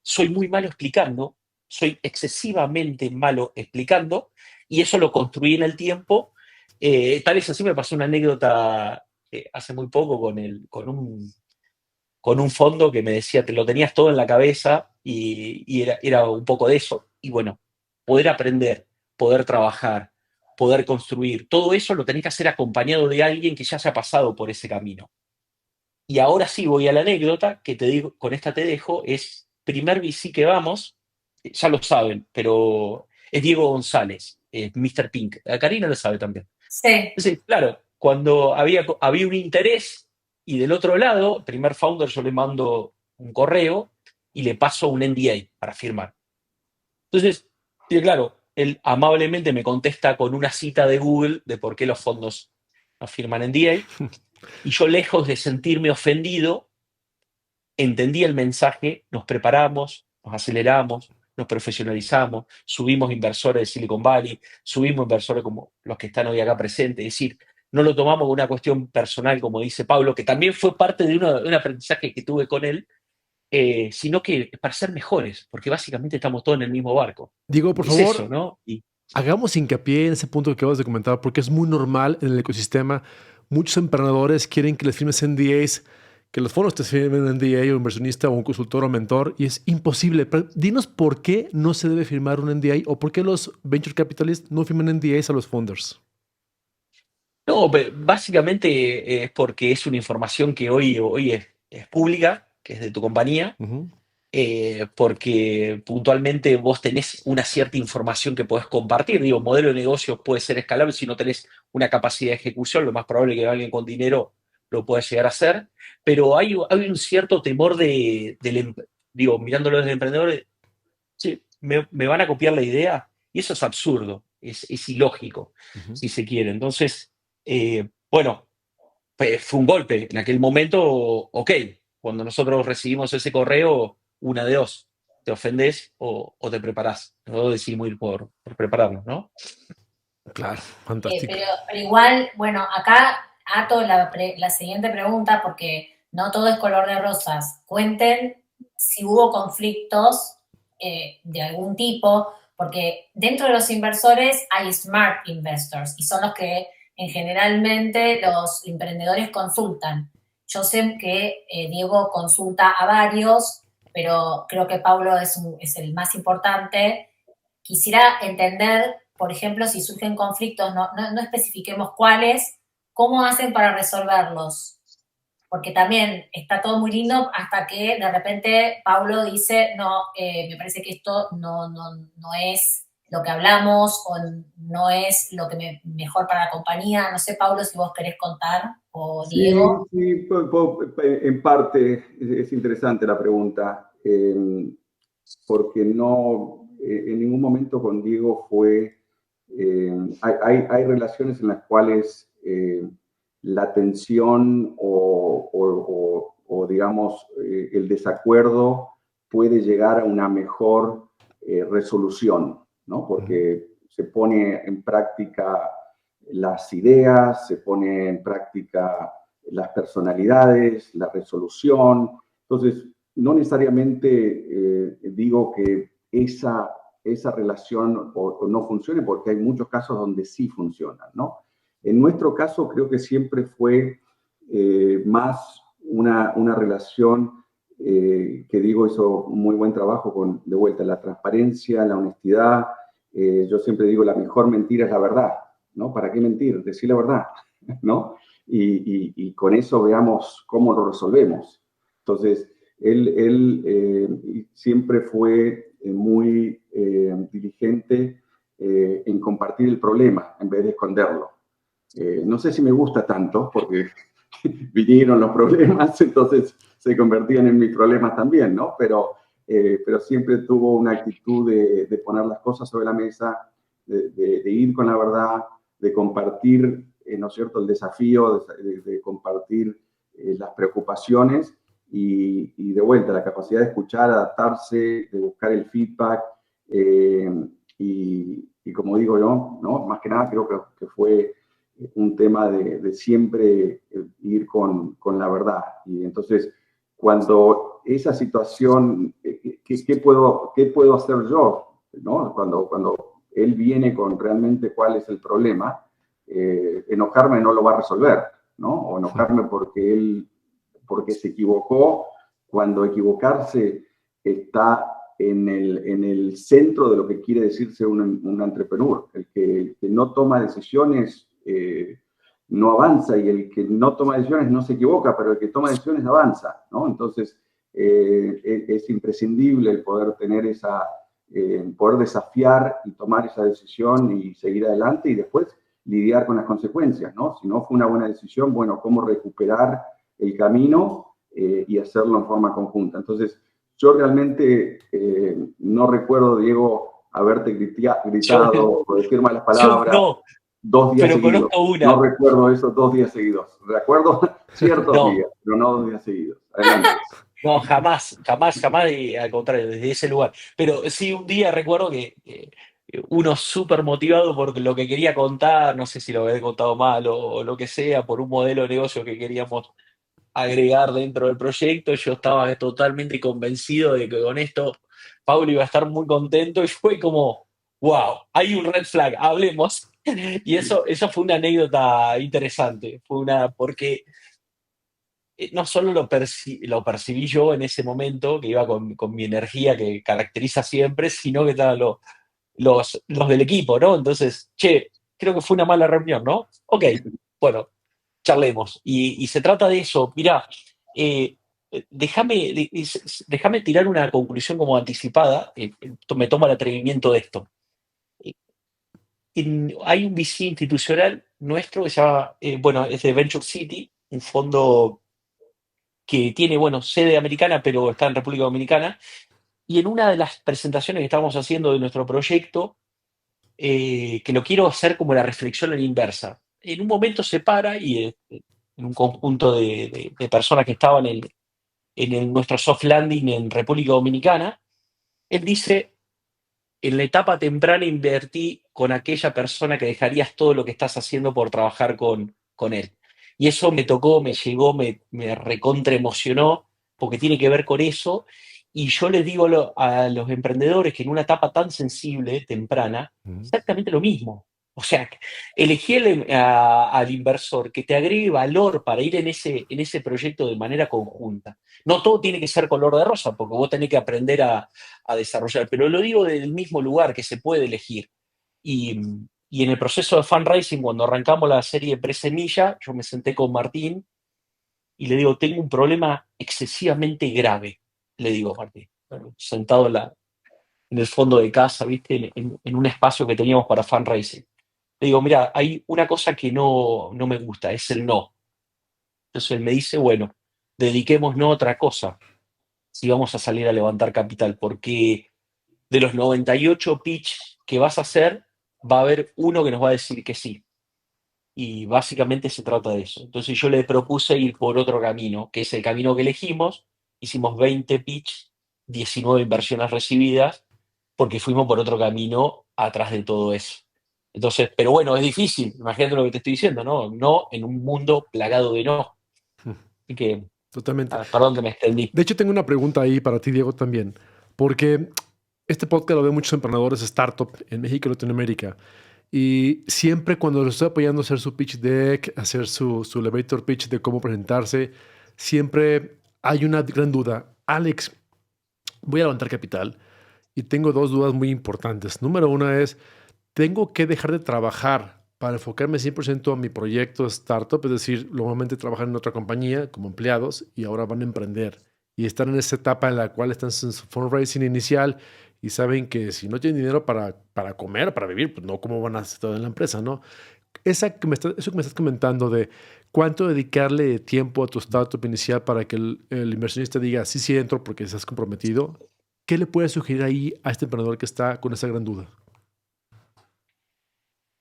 Soy muy malo explicando, soy excesivamente malo explicando, y eso lo construí en el tiempo. Tal vez así me pasó una anécdota hace muy poco con un fondo que me decía, te lo tenías todo en la cabeza, y era un poco de eso. Y bueno, poder aprender, poder trabajar, poder construir, todo eso lo tenés que hacer acompañado de alguien que ya se ha pasado por ese camino. Y ahora sí voy a la anécdota que te digo, con esta te dejo, es primer VC que vamos, ya lo saben, pero es Diego González, Mr. Pink. A Karina lo sabe también. Sí. Entonces, claro, cuando había un interés, y del otro lado, primer founder, yo le mando un correo y le paso un NDA para firmar. Entonces, claro, él amablemente me contesta con una cita de Google de por qué los fondos no firman NDA, y yo, lejos de sentirme ofendido, entendí el mensaje, nos preparamos, nos aceleramos, nos profesionalizamos, subimos inversores de Silicon Valley, subimos inversores como los que están hoy acá presentes, es decir, no lo tomamos como una cuestión personal, como dice Pablo, que también fue parte de un aprendizaje que tuve con él, sino que para ser mejores, porque básicamente estamos todos en el mismo barco. Diego, por favor, eso, ¿no? hagamos hincapié en ese punto que acabas de comentar, porque es muy normal en el ecosistema. Muchos emprendedores quieren que les firmes NDAs, que los fondos te firmen un NDA, o inversionista, o un consultor o mentor, y es imposible. Pero dinos por qué no se debe firmar un NDA, o por qué los venture capitalists no firman NDAs a los founders. No, básicamente es porque es una información que hoy es pública, que es de tu compañía. Uh-huh. Porque puntualmente vos tenés una cierta información que podés compartir. Digo, modelo de negocio puede ser escalable si no tenés una capacidad de ejecución, lo más probable es que alguien con dinero lo pueda llegar a hacer, pero hay un cierto temor digo, mirándolo desde el emprendedor, sí, me van a copiar la idea, y eso es absurdo, es ilógico, Uh-huh. si se quiere. Entonces, bueno, fue un golpe. En aquel momento, ok, cuando nosotros recibimos ese correo, una de dos, te ofendes o te preparás. Nosotros decidimos ir por prepararnos, ¿no? Claro, fantástico. Pero igual, bueno, acá ato la siguiente pregunta porque no todo es color de rosas. Cuenten si hubo conflictos de algún tipo, porque dentro de los inversores hay smart investors y son los que generalmente los emprendedores consultan. Yo sé que Diego consulta a varios, pero creo que Pablo es el más importante. Quisiera entender, por ejemplo, si surgen conflictos, no especifiquemos cuáles, cómo hacen para resolverlos. Porque también está todo muy lindo hasta que de repente Pablo dice, no, me parece que esto no es lo que hablamos o no es lo que mejor para la compañía. No sé, Pablo, si vos querés contar o Diego. Sí, en parte es interesante la pregunta, porque no, en ningún momento con Diego fue, hay relaciones en las cuales la tensión o digamos, el desacuerdo puede llegar a una mejor resolución, ¿no? Porque se pone en práctica las ideas, se pone en práctica las personalidades, la resolución. Entonces, no necesariamente digo que esa relación o no funcione, porque hay muchos casos donde sí funcionan, ¿no? En nuestro caso, creo que siempre fue más una relación que Diego hizo muy buen trabajo con, de vuelta, la transparencia, la honestidad. Yo siempre digo, la mejor mentira es la verdad, ¿no? ¿Para qué mentir? Decir la verdad, ¿no? Y con eso veamos cómo lo resolvemos. Entonces, él siempre fue muy diligente en compartir el problema en vez de esconderlo. No sé si me gusta tanto, porque vinieron los problemas, entonces se convertían en mis problemas también, ¿no? Pero siempre tuvo una actitud de poner las cosas sobre la mesa, de ir con la verdad, de compartir, ¿no es cierto?, el desafío, de compartir las preocupaciones y de vuelta, la capacidad de escuchar, adaptarse, de buscar el feedback y como digo yo, ¿no?, más que nada creo que fue un tema de siempre ir con la verdad. Y entonces, cuando esa situación, ¿qué puedo hacer yo? ¿No? Cuando él viene con realmente cuál es el problema, enojarme no lo va a resolver, ¿no? O enojarme porque se equivocó, cuando equivocarse está en el centro de lo que quiere decir ser un entrepreneur. El que no toma decisiones no avanza, y el que no toma decisiones no se equivoca, pero el que toma decisiones avanza, ¿no? Entonces, es imprescindible el poder tener poder desafiar y tomar esa decisión y seguir adelante y después lidiar con las consecuencias, ¿no? Si no fue una buena decisión, bueno, cómo recuperar el camino y hacerlo en forma conjunta. Entonces, yo realmente no recuerdo, Diego, haberte gritado o decir malas palabras. No, 2 días pero seguidos. conozco una. No recuerdo eso 2 días seguidos. Recuerdo ciertos días, pero no 2 días seguidos. Adelante. No, jamás, y al contrario, desde ese lugar. Pero sí, un día recuerdo que uno súper motivado por lo que quería contar, no sé si lo había contado mal o lo que sea, por un modelo de negocio que queríamos agregar dentro del proyecto. Yo estaba totalmente convencido de que con esto Pablo iba a estar muy contento y fue como, wow, hay un red flag, hablemos. Y eso fue una anécdota interesante, porque no solo lo percibí yo en ese momento, que iba con mi energía que caracteriza siempre, sino que estaban los del equipo, ¿no? Entonces, che, creo que fue una mala reunión, ¿no? Ok, bueno, charlemos. Y se trata de eso. Mirá, déjame tirar una conclusión como anticipada. Me tomo el atrevimiento de esto. Hay un VC institucional nuestro que se llama, es de Venture City, un fondo que tiene, sede americana, pero está en República Dominicana. Y en una de las presentaciones que estábamos haciendo de nuestro proyecto, que lo quiero hacer como la reflexión en inversa, en un momento se para y un conjunto de personas que estaban nuestro soft landing en República Dominicana. Él dice, en la etapa temprana invertí con aquella persona que dejarías todo lo que estás haciendo por trabajar con él. Y eso me tocó, me llegó, me recontra emocionó, porque tiene que ver con eso. Y yo les digo a los emprendedores que en una etapa tan sensible, temprana, exactamente lo mismo. O sea, elegí al inversor que te agregue valor para ir en ese proyecto de manera conjunta. No todo tiene que ser color de rosa, porque vos tenés que aprender a desarrollar, pero lo digo del mismo lugar que se puede elegir. Y, y en el proceso de fundraising, cuando arrancamos la serie Presemilla, yo me senté con Martín y le digo, tengo un problema excesivamente grave, le digo a Martín, bueno, sentado en el fondo de casa, ¿viste? En un espacio que teníamos para fundraising. Le digo, mira, hay una cosa que no me gusta, es el no. Entonces él me dice, bueno, dediquémonos a otra cosa si vamos a salir a levantar capital, porque de los 98 pitch que vas a hacer, va a haber uno que nos va a decir que sí. Y básicamente se trata de eso. Entonces yo le propuse ir por otro camino, que es el camino que elegimos. Hicimos 20 pitch, 19 inversiones recibidas, porque fuimos por otro camino atrás de todo eso. Entonces, pero bueno, es difícil, imagínate lo que te estoy diciendo, ¿no? No en un mundo plagado de no. Así que, Totalmente. perdón que me extendí. De hecho, tengo una pregunta ahí para ti, Diego, también, porque este podcast lo ven muchos emprendedores startup en México y Latinoamérica. Y siempre cuando los estoy apoyando a hacer su pitch deck, hacer su elevator pitch de cómo presentarse, siempre hay una gran duda. Alex, voy a levantar capital y tengo dos dudas muy importantes. Número una es, ¿tengo que dejar de trabajar para enfocarme 100% a mi proyecto startup? Es decir, normalmente trabajan en otra compañía como empleados y ahora van a emprender y están en esa etapa en la cual están en su fundraising inicial y saben que si no tienen dinero para comer, para vivir, pues no, ¿cómo van a hacer todo en la empresa, no? Eso que me estás comentando de cuánto dedicarle tiempo a tu startup inicial para que el inversionista diga, sí, sí entro porque estás comprometido, ¿qué le puedes sugerir ahí a este emprendedor que está con esa gran duda?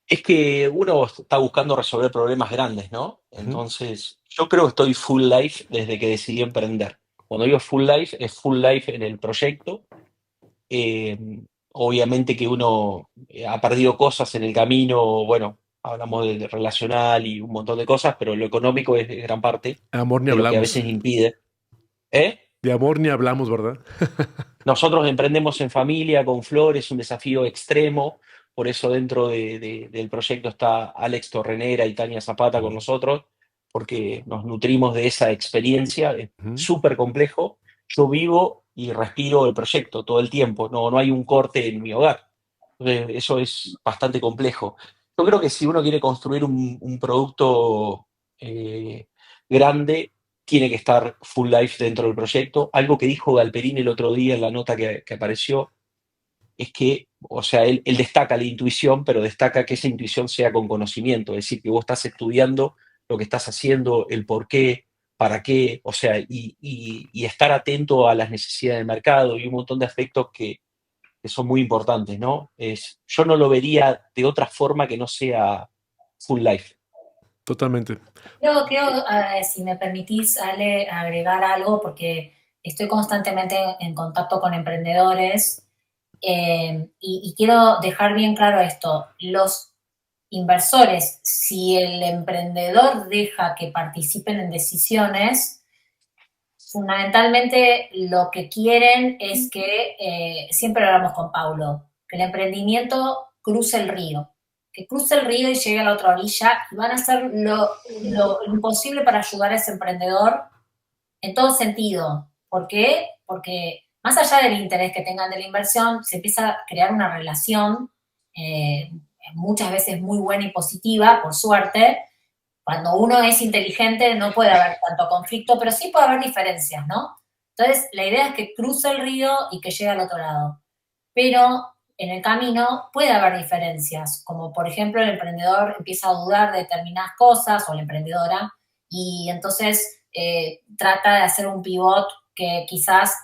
Es que uno está buscando resolver problemas grandes, ¿no? Ujú. Entonces, yo creo que estoy full life desde que decidí emprender. Cuando digo full life, es full life en el proyecto. Eh, Obviamente que uno ha perdido cosas en el camino, bueno, hablamos de relacional y un montón de cosas, pero lo económico es gran parte Amor ni de lo que a hablamos. veces impide. ¿Eh? De amor ni hablamos, ¿verdad? Nosotros emprendemos en familia con Flor, es un desafío extremo, por eso dentro del proyecto está Alex Torrenera y Tania Zapata con nosotros, porque nos nutrimos de esa experiencia, es Ujú. súper complejo. Yo vivo y respiro el proyecto todo el tiempo, no hay un corte en mi hogar. Entonces, eso es bastante complejo. Yo creo que si uno quiere construir un producto eh, grande, tiene que estar full life dentro del proyecto. Algo que dijo Galperín el otro día en la nota que apareció es que, o sea, él destaca la intuición, pero destaca que esa intuición sea con conocimiento, es decir, que vos estás estudiando lo que estás haciendo, el por qué, para qué, o sea, y estar atento a las necesidades del mercado y un montón de aspectos que son muy importantes, ¿no? Yo no lo vería de otra forma que no sea full life. Totalmente. Quiero, si me permitís, Ale, agregar algo, porque estoy constantemente en contacto con emprendedores y quiero dejar bien claro esto. Los inversores, si el emprendedor deja que participen en decisiones, fundamentalmente lo que quieren es que, siempre hablamos con Paulo, que el emprendimiento cruce el río, que cruce el río y llegue a la otra orilla, y van a hacer lo imposible para ayudar a ese emprendedor en todo sentido. ¿Por qué? Porque más allá del interés que tengan de la inversión, se empieza a crear una relación, eh, muchas veces muy buena y positiva, por suerte. Cuando uno es inteligente no puede haber tanto conflicto, pero sí puede haber diferencias, ¿no? Entonces, la idea es que cruce el río y que llegue al otro lado. Pero en el camino puede haber diferencias, como por ejemplo el emprendedor empieza a dudar de determinadas cosas, o la emprendedora, y entonces trata de hacer un pivot que quizás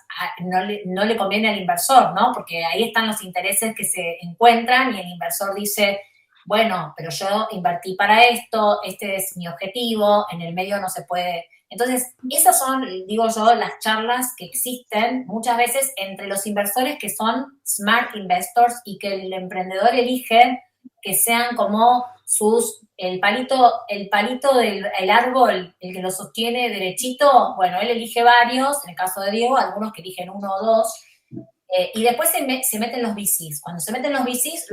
no le conviene al inversor, ¿no? Porque ahí están los intereses que se encuentran y el inversor dice, bueno, pero yo invertí para esto, este es mi objetivo, en el medio no se puede. Entonces, esas son, digo yo, las charlas que existen muchas veces entre los inversores que son smart investors y que el emprendedor elige que sean como el palito del el árbol, el que lo sostiene derechito, bueno, él elige varios, en el caso de Diego, algunos que eligen uno o dos, y después se meten los VCs. Cuando se meten los VCs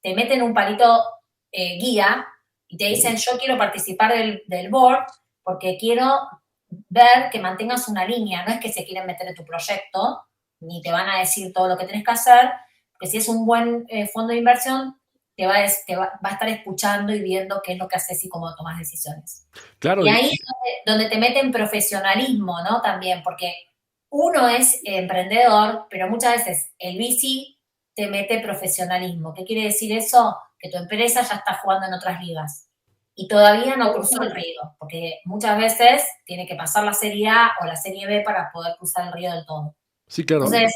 te meten un palito guía y te dicen, yo quiero participar del board porque quiero ver que mantengas una línea, no es que se quieren meter en tu proyecto, ni te van a decir todo lo que tienes que hacer, porque si es un buen fondo de inversión, va a estar escuchando y viendo qué es lo que haces y cómo tomas decisiones. Claro. Y ahí es donde te meten profesionalismo, ¿no? También, porque uno es emprendedor, pero muchas veces el VC te mete profesionalismo. ¿Qué quiere decir eso? Que tu empresa ya está jugando en otras ligas y todavía no cruzó el río, porque muchas veces tiene que pasar la serie A o la serie B para poder cruzar el río del todo. Sí, claro. Entonces,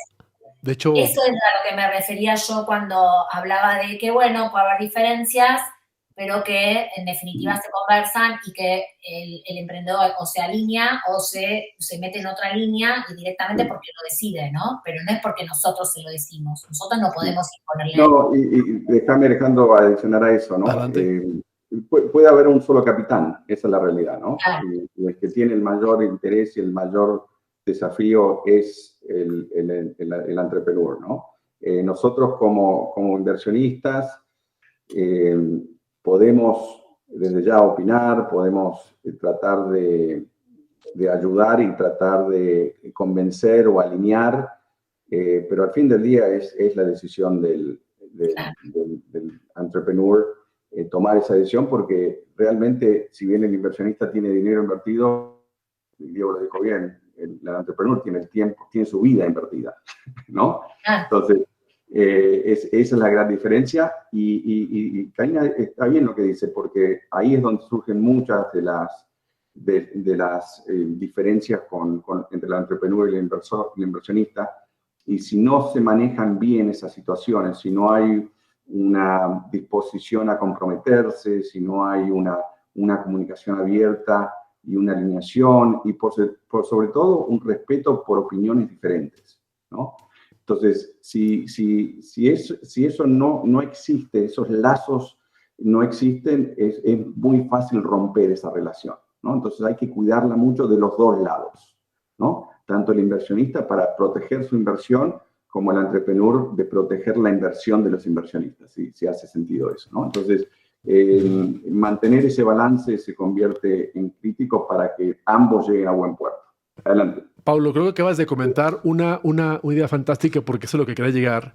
de hecho, eso es a lo que me refería yo cuando hablaba de que, bueno, puede haber diferencias, pero que en definitiva se conversan y que el emprendedor o se alinea o se mete en otra línea y directamente porque lo decide, ¿no? Pero no es porque nosotros se lo decimos. Nosotros no podemos imponerle. No, y déjame, Alejandro, adicionar a eso, ¿no? Puede haber un solo capitán, esa es la realidad, ¿no? Claro. Y el que tiene el mayor interés y el mayor desafío es el entrepreneur, ¿no? Nosotros como inversionistas podemos desde ya opinar, podemos tratar de ayudar y tratar de convencer o alinear, pero al fin del día es la decisión del entrepreneur tomar esa decisión, porque realmente, si bien el inversionista tiene dinero invertido, Diego lo dijo bien, el entrepreneur tiene el tiempo, tiene su vida invertida, ¿no? Entonces, esa es la gran diferencia, y Karina está bien lo que dice, porque ahí es donde surgen muchas de las diferencias entre el entrepreneur y el inversionista, y si no se manejan bien esas situaciones, si no hay una disposición a comprometerse, si no hay una comunicación abierta y una alineación, y por sobre todo un respeto por opiniones diferentes, ¿no? Entonces, si eso no existe, esos lazos no existen, es muy fácil romper esa relación, ¿no? Entonces hay que cuidarla mucho de los dos lados, ¿no? Tanto el inversionista para proteger su inversión, como el entrepreneur de proteger la inversión de los inversionistas, si hace sentido eso, ¿no? Entonces, mantener ese balance se convierte en crítico para que ambos lleguen a buen puerto. Adelante. Paulo, creo que acabas de comentar una idea fantástica, porque eso es lo que quería llegar.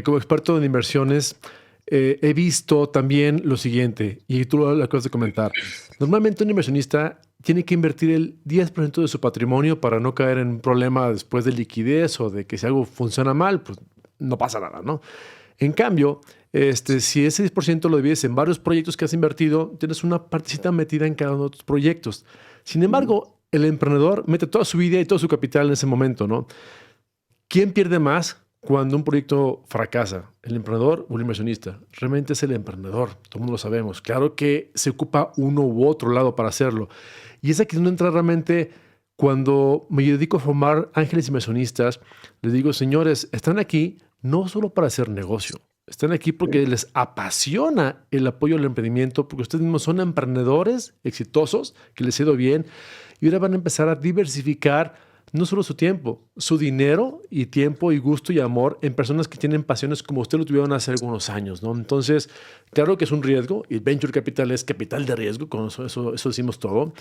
Como experto en inversiones, he visto también lo siguiente, y tú lo acabas de comentar. Normalmente un inversionista tiene que invertir el 10% de su patrimonio para no caer en un problema después de liquidez o de que si algo funciona mal, pues no pasa nada, ¿no? En cambio, si ese 10% lo divides en varios proyectos que has invertido, tienes una partecita metida en cada uno de tus proyectos. Sin embargo, el emprendedor mete toda su vida y todo su capital en ese momento, ¿no? ¿Quién pierde más cuando un proyecto fracasa? ¿El emprendedor o el inversionista? Realmente es el emprendedor, todo el mundo lo sabemos. Claro que se ocupa uno u otro lado para hacerlo. Y es aquí donde entra realmente, cuando me dedico a formar ángeles inversionistas, les digo, señores, están aquí no solo para hacer negocio, están aquí porque les apasiona el apoyo al emprendimiento, porque ustedes mismos son emprendedores exitosos, que les ha ido bien, y ahora van a empezar a diversificar no solo su tiempo, su dinero y tiempo y gusto y amor en personas que tienen pasiones como usted lo tuvieron hace algunos años, ¿no? Entonces, claro que es un riesgo, y Venture Capital es capital de riesgo, con eso decimos todo,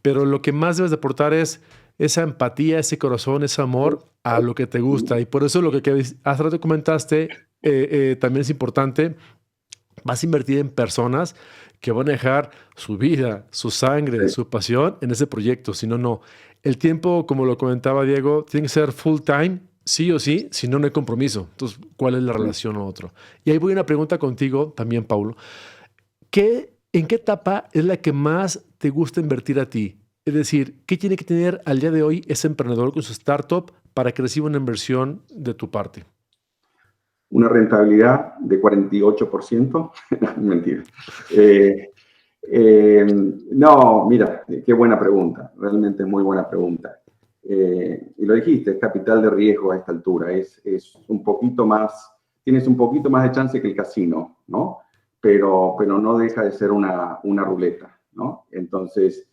pero lo que más debes de aportar es esa empatía, ese corazón, ese amor a lo que te gusta. Y por eso lo que hace rato comentaste también es importante. Vas a invertir en personas que van a dejar su vida, su sangre, su pasión en ese proyecto. Si no, no. El tiempo, como lo comentaba Diego, tiene que ser full time, sí o sí, si no, no hay compromiso. Entonces, ¿cuál es la relación o otro? Y ahí voy a una pregunta contigo también, Paulo. ¿En qué etapa es la que más te gusta invertir a ti? Es decir, ¿qué tiene que tener al día de hoy ese emprendedor con su startup para que reciba una inversión de tu parte? una rentabilidad de 48%. Mentira. No, mira, qué buena pregunta, realmente es muy buena pregunta. Y lo dijiste, es capital de riesgo a esta altura, es un poquito más, tienes un poquito más de chance que el casino, ¿no? Pero no deja de ser una ruleta, ¿no? Entonces,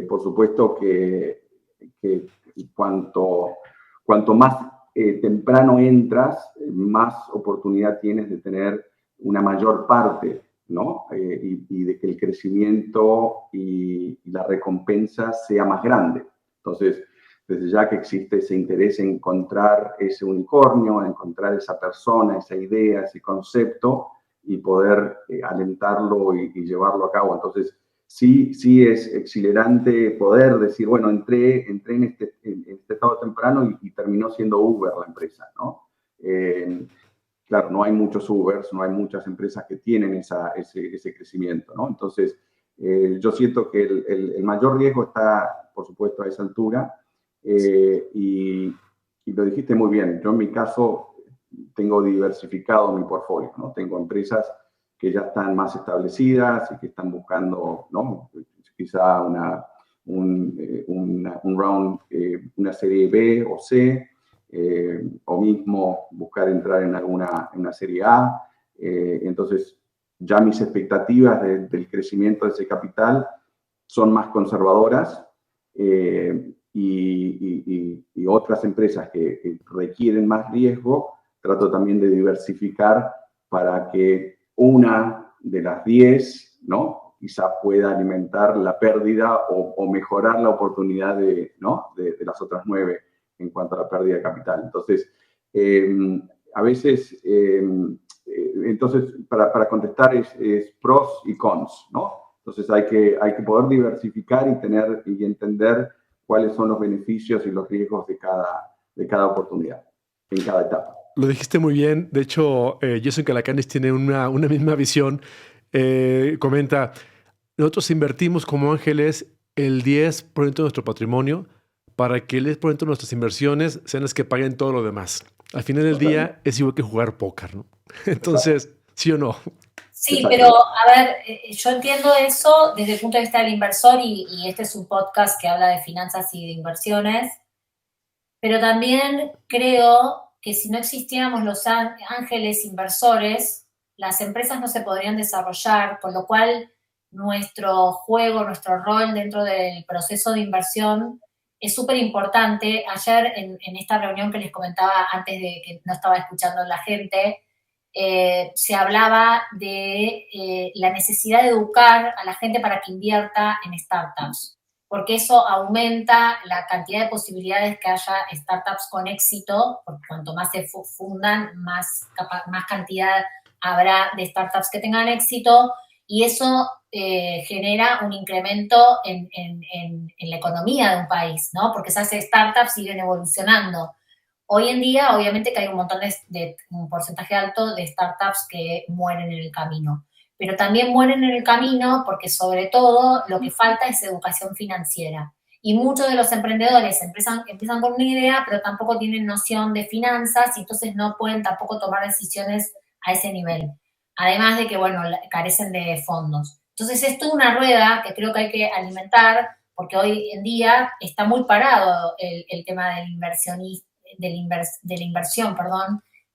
por supuesto que cuanto más temprano entras, más oportunidad tienes de tener una mayor parte, ¿no? Y de que el crecimiento y la recompensa sea más grande. Entonces, desde ya que existe ese interés en encontrar ese unicornio, en encontrar esa persona, esa idea, ese concepto y poder alentarlo y llevarlo a cabo. Entonces, sí es exhilarante poder decir, bueno, entré en este estado temprano y terminó siendo Uber la empresa, ¿no? Claro, no hay muchos Ubers, no hay muchas empresas que tienen ese crecimiento, ¿no? Entonces, yo siento que el mayor riesgo está, por supuesto, a esa altura. Y lo dijiste muy bien. Yo en mi caso tengo diversificado mi portfolio, ¿no? Tengo empresas que ya están más establecidas y que están buscando, ¿no? Quizá un round, una serie B o C, o mismo buscar entrar en una serie A. Entonces, ya mis expectativas del crecimiento de ese capital son más conservadoras. Y otras empresas que requieren más riesgo, trato también de diversificar para que una de las 10, ¿no? Quizá pueda alimentar la pérdida o mejorar la oportunidad ¿no? de las otras 9 en cuanto a la pérdida de capital. Entonces, a veces, entonces para contestar es pros y cons, ¿no? Entonces hay que poder diversificar y entender cuáles son los beneficios y los riesgos de cada oportunidad, en cada etapa. Lo dijiste muy bien. De hecho, Jason Calacanis tiene una misma visión. Comenta, nosotros invertimos como ángeles el 10% de nuestro patrimonio para que el 10% de nuestras inversiones sean las que paguen todo lo demás. Al final del día es igual que jugar póker, ¿no? Entonces, ¿sí o no? Sí, pero a ver, yo entiendo eso desde el punto de vista del inversor y este es un podcast que habla de finanzas y de inversiones, pero también creo que si no existiéramos los ángeles inversores, las empresas no se podrían desarrollar, con lo cual nuestro juego, nuestro rol dentro del proceso de inversión es súper importante. Ayer en esta reunión que les comentaba antes de que no estaba escuchando la gente, se hablaba de la necesidad de educar a la gente para que invierta en startups, porque eso aumenta la cantidad de posibilidades que haya startups con éxito, porque cuanto más se fundan, más cantidad habrá de startups que tengan éxito, y eso genera un incremento en la economía de un país, ¿no? Porque esas startups siguen evolucionando. Hoy en día, obviamente que hay un porcentaje alto de startups que mueren en el camino, pero también mueren en el camino porque sobre todo lo que falta es educación financiera. Y muchos de los emprendedores empiezan con una idea, pero tampoco tienen noción de finanzas y entonces no pueden tampoco tomar decisiones a ese nivel. Además de que, bueno, carecen de fondos. Entonces, esto es una rueda que creo que hay que alimentar porque hoy en día está muy parado el tema del inversionista, de la inversión,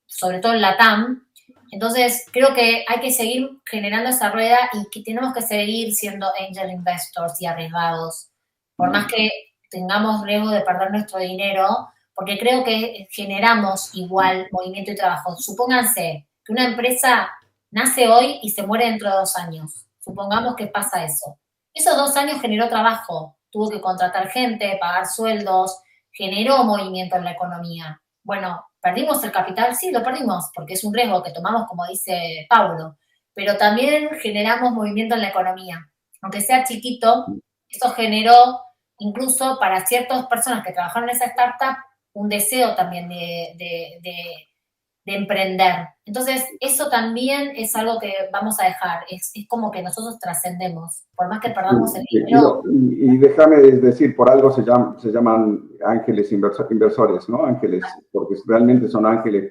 sobre todo en la TAM. Entonces, creo que hay que seguir generando esa rueda y que tenemos que seguir siendo angel investors y arriesgados, por más que tengamos riesgo de perder nuestro dinero, porque creo que generamos igual movimiento y trabajo. Supónganse que una empresa nace hoy y se muere dentro de 2 años. Supongamos que pasa eso. Esos 2 años generó trabajo, tuvo que contratar gente, pagar sueldos, generó movimiento en la economía. Bueno, ¿perdimos el capital? Sí, lo perdimos, porque es un riesgo que tomamos, como dice Paulo, pero también generamos movimiento en la economía. Aunque sea chiquito, eso generó, incluso para ciertas personas que trabajaron en esa startup, un deseo también de emprender. Entonces, eso también es algo que vamos a dejar. Es como que nosotros trascendemos, por más que perdamos el dinero. Y déjame decir, por algo se llaman ángeles inversores, ¿no? Ángeles, porque realmente son ángeles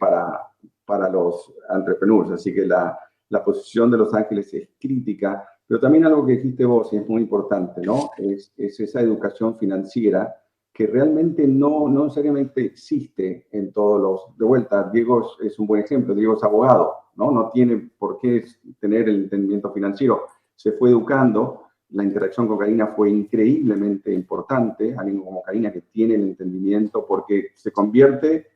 para los entrepreneurs. Así que la posición de Los Ángeles es crítica, pero también algo que dijiste vos, y es muy importante, ¿no? Es esa educación financiera que realmente no necesariamente existe en todos los... De vuelta, Diego es un buen ejemplo. Diego es abogado, ¿no? No tiene por qué tener el entendimiento financiero. Se fue educando. La interacción con Karina fue increíblemente importante. Alguien como Karina que tiene el entendimiento, porque se convierte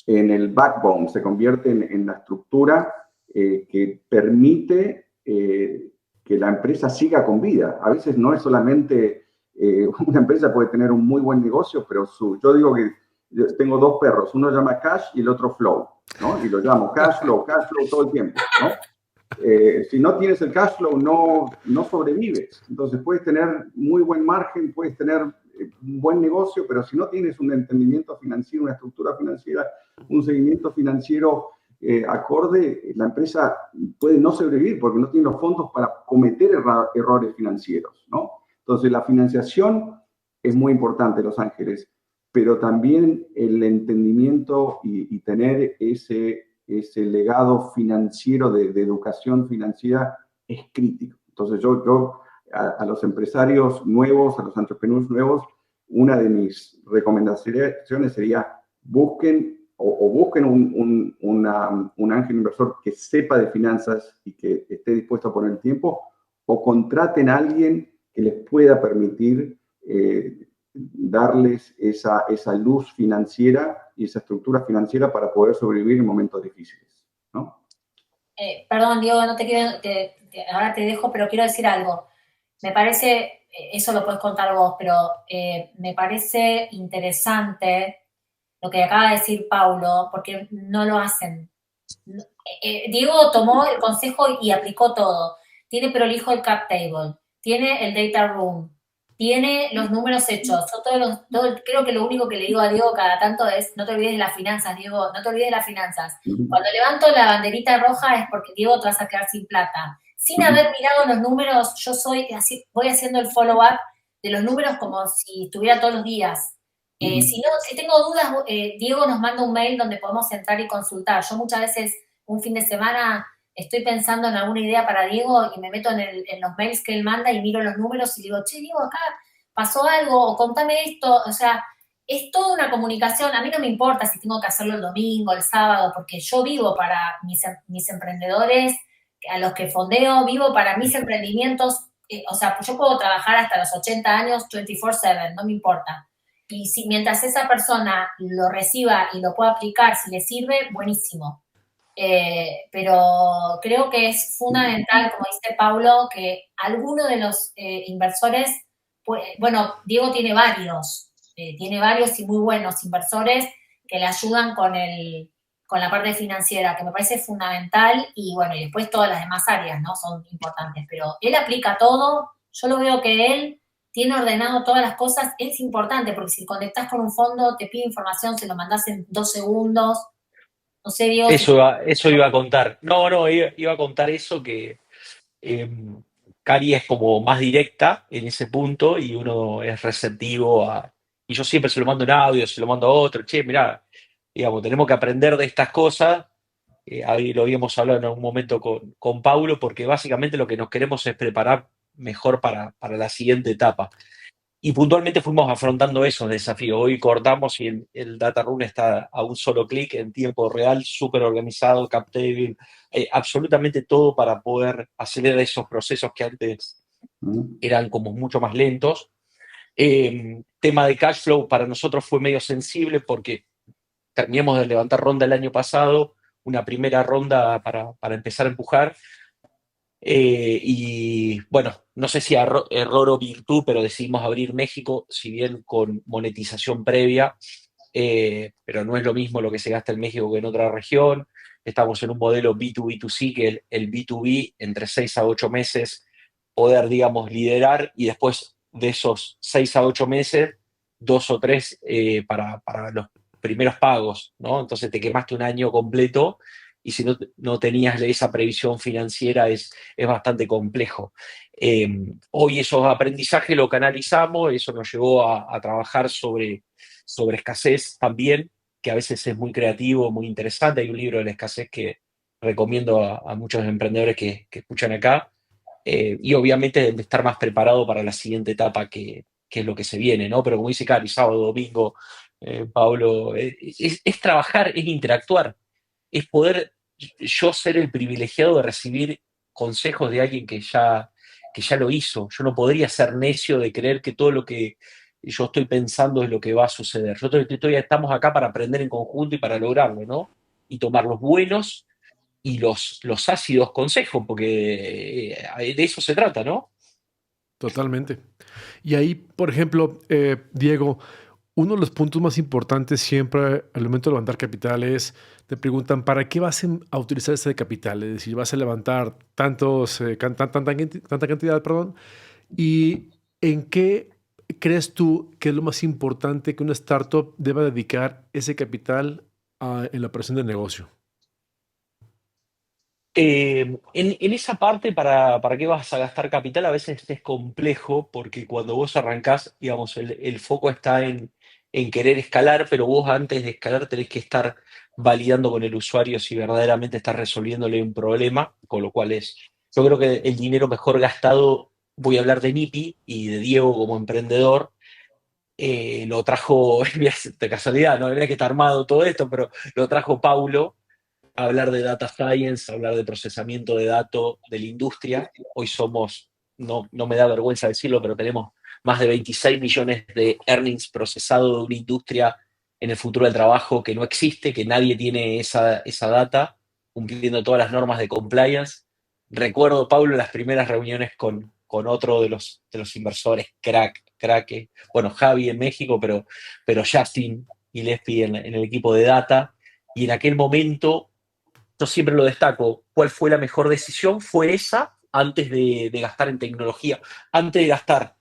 en el backbone, se convierte en la estructura que permite que la empresa siga con vida. A veces no es solamente... una empresa puede tener un muy buen negocio, pero yo digo que yo tengo dos perros, uno se llama Cash y el otro Flow, ¿no? Y lo llamo cash flow todo el tiempo, ¿no? Si no tienes el cash flow, no sobrevives. Entonces puedes tener muy buen margen, puedes tener un buen negocio, pero si no tienes un entendimiento financiero, una estructura financiera, un seguimiento financiero acorde, la empresa puede no sobrevivir porque no tiene los fondos para cometer errores financieros, ¿no? Entonces, la financiación es muy importante en Los Ángeles, pero también el entendimiento y tener ese legado financiero de educación financiera es crítico. Entonces, yo a los empresarios nuevos, a los entrepreneurs nuevos, una de mis recomendaciones sería busquen un ángel inversor que sepa de finanzas y que esté dispuesto a poner el tiempo, o contraten a alguien que les pueda permitir darles esa luz financiera y esa estructura financiera para poder sobrevivir en momentos difíciles, ¿no? Perdón, Diego, no te quiero, ahora te dejo, pero quiero decir algo. Me parece, eso lo puedes contar vos, pero me parece interesante lo que acaba de decir Paulo, porque no lo hacen. Diego tomó el consejo y aplicó todo. Tiene prolijo el cap table, tiene el data room, tiene los números hechos. Yo creo que lo único que le digo a Diego cada tanto es, no te olvides de las finanzas, Diego, no te olvides de las finanzas. Cuando levanto la banderita roja es porque, Diego, te vas a quedar sin plata. Sin haber mirado los números, yo voy haciendo el follow-up de los números como si estuviera todos los días. Si tengo dudas, Diego nos manda un mail donde podemos entrar y consultar. Yo muchas veces, un fin de semana, estoy pensando en alguna idea para Diego y me meto en los mails que él manda y miro los números y digo, che, Diego, acá pasó algo, o contame esto. O sea, es toda una comunicación. A mí no me importa si tengo que hacerlo el domingo, el sábado, porque yo vivo para mis emprendedores, a los que fondeo, vivo para mis emprendimientos. O sea, yo puedo trabajar hasta los 80 años 24/7, no me importa. Y mientras esa persona lo reciba y lo pueda aplicar, si le sirve, buenísimo. Pero creo que es fundamental, como dice Paulo, que alguno de los inversores, bueno, Diego tiene varios y muy buenos inversores que le ayudan con la parte financiera, que me parece fundamental, y bueno, y después todas las demás áreas, ¿no? Son importantes, pero él aplica todo. Yo lo veo que él tiene ordenado todas las cosas. Es importante porque si conectás con un fondo, te pide información, se lo mandás en 2 segundos. No sé, Diego. Eso iba a contar. Iba a contar eso, que Cari es como más directa en ese punto y uno es receptivo y yo siempre se lo mando en audio, se lo mando a otro. Che, mirá, digamos, tenemos que aprender de estas cosas. Ahí lo habíamos hablado en algún momento con Paulo, porque básicamente lo que nos queremos es preparar mejor para la siguiente etapa. Y puntualmente fuimos afrontando esos desafíos. Hoy cortamos y el data room está a un solo clic, en tiempo real, súper organizado, cap table, absolutamente todo para poder acelerar esos procesos que antes eran como mucho más lentos. Tema de cash flow para nosotros fue medio sensible porque terminamos de levantar ronda el año pasado, una primera ronda para empezar a empujar. Y bueno, no sé si error o virtud, pero decidimos abrir México, si bien con monetización previa, pero no es lo mismo lo que se gasta en México que en otra región. Estamos en un modelo B2B2C, que el B2B entre 6 a 8 meses poder, digamos, liderar, y después de esos 6 a 8 meses, 2 o 3 para los primeros pagos, ¿no? Entonces te quemaste un año completo y si no tenías esa previsión financiera es bastante complejo. Hoy esos aprendizajes lo canalizamos, eso nos llevó a trabajar sobre escasez también, que a veces es muy creativo, muy interesante. Hay un libro de la escasez que recomiendo a muchos emprendedores que escuchan acá. Y obviamente de estar más preparado para la siguiente etapa que es lo que se viene, ¿no? Pero como dice Cari, sábado, domingo, Pablo, es trabajar, es interactuar, es poder yo ser el privilegiado de recibir consejos de alguien que ya lo hizo. Yo no podría ser necio de creer que todo lo que yo estoy pensando es lo que va a suceder. Estamos acá para aprender en conjunto y para lograrlo, ¿no? Y tomar los buenos y los ácidos consejos, porque de eso se trata, ¿no? Totalmente. Y ahí, por ejemplo, Diego, uno de los puntos más importantes siempre al momento de levantar capital es, te preguntan, ¿para qué vas a utilizar ese capital? Es decir, vas a levantar tanta cantidad, perdón, y ¿en qué crees tú que es lo más importante que una startup deba dedicar ese capital en la operación del negocio? En esa parte, ¿para qué vas a gastar capital? A veces es complejo porque cuando vos arrancás, digamos, el foco está en querer escalar, pero vos antes de escalar tenés que estar validando con el usuario si verdaderamente estás resolviéndole un problema, con lo cual yo creo que el dinero mejor gastado, voy a hablar de Nipi y de Diego como emprendedor, lo trajo, de casualidad, no era que está armado todo esto, pero lo trajo Paulo hablar de data science, hablar de procesamiento de datos de la industria. Hoy somos, no me da vergüenza decirlo, pero tenemos más de 26 millones de earnings procesados de una industria en el futuro del trabajo que no existe, que nadie tiene esa data, cumpliendo todas las normas de compliance. Recuerdo, Pablo, las primeras reuniones con otro de los inversores, bueno, Javi en México, pero Justin Gillespie en el equipo de data, y en aquel momento yo siempre lo destaco, ¿cuál fue la mejor decisión? Fue esa antes de gastar en tecnología, antes de gastar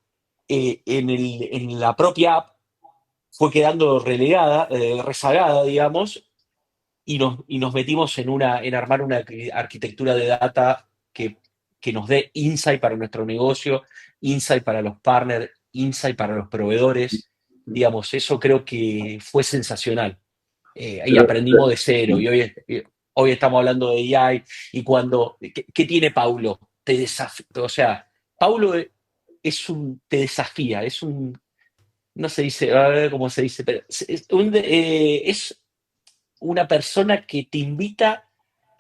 en la propia app, fue quedando relegada, rezagada, digamos, y nos metimos en armar una arquitectura de data que nos dé insight para nuestro negocio, insight para los partners, insight para los proveedores. Digamos, eso creo que fue sensacional. Ahí Pero, aprendimos de cero y hoy estamos hablando de AI y ¿qué tiene Paulo? Te desafía, o sea, Paulo te desafía, no se dice, a ver cómo se dice, pero es una persona que te invita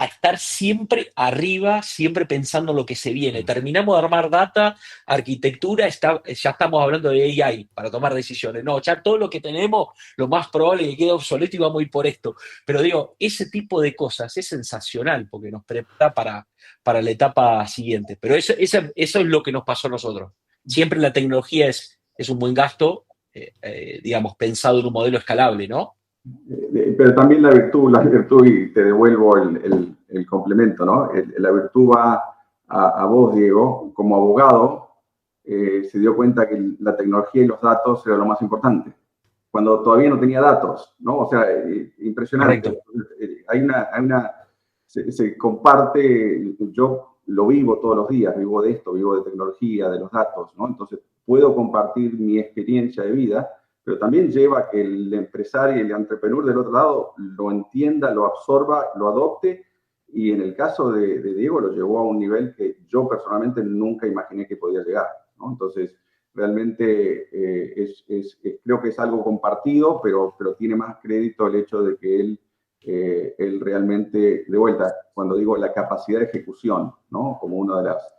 a estar siempre arriba, siempre pensando en lo que se viene. Terminamos de armar data, arquitectura, ya estamos hablando de AI para tomar decisiones. No, ya todo lo que tenemos, lo más probable es que quede obsoleto y vamos a ir por esto. Pero digo, ese tipo de cosas es sensacional porque nos prepara para la etapa siguiente. Pero eso es lo que nos pasó a nosotros. Siempre la tecnología es un buen gasto, digamos, pensado en un modelo escalable, ¿no? pero también la virtud, y te devuelvo el complemento, ¿no? La virtud va a vos, Diego, como abogado, se dio cuenta que la tecnología y los datos era lo más importante, cuando todavía no tenía datos, ¿no? O sea, impresionante. Se comparte, yo lo vivo todos los días, vivo de esto, vivo de tecnología, de los datos, ¿no? Entonces, puedo compartir mi experiencia de vida, pero también lleva a que el empresario y el entrepreneur del otro lado lo entienda, lo absorba, lo adopte, y en el caso de Diego lo llevó a un nivel que yo personalmente nunca imaginé que podía llegar, ¿no? Entonces, realmente creo que es algo compartido, pero tiene más crédito el hecho de que él realmente, de vuelta, cuando digo la capacidad de ejecución, ¿no? Como una de las,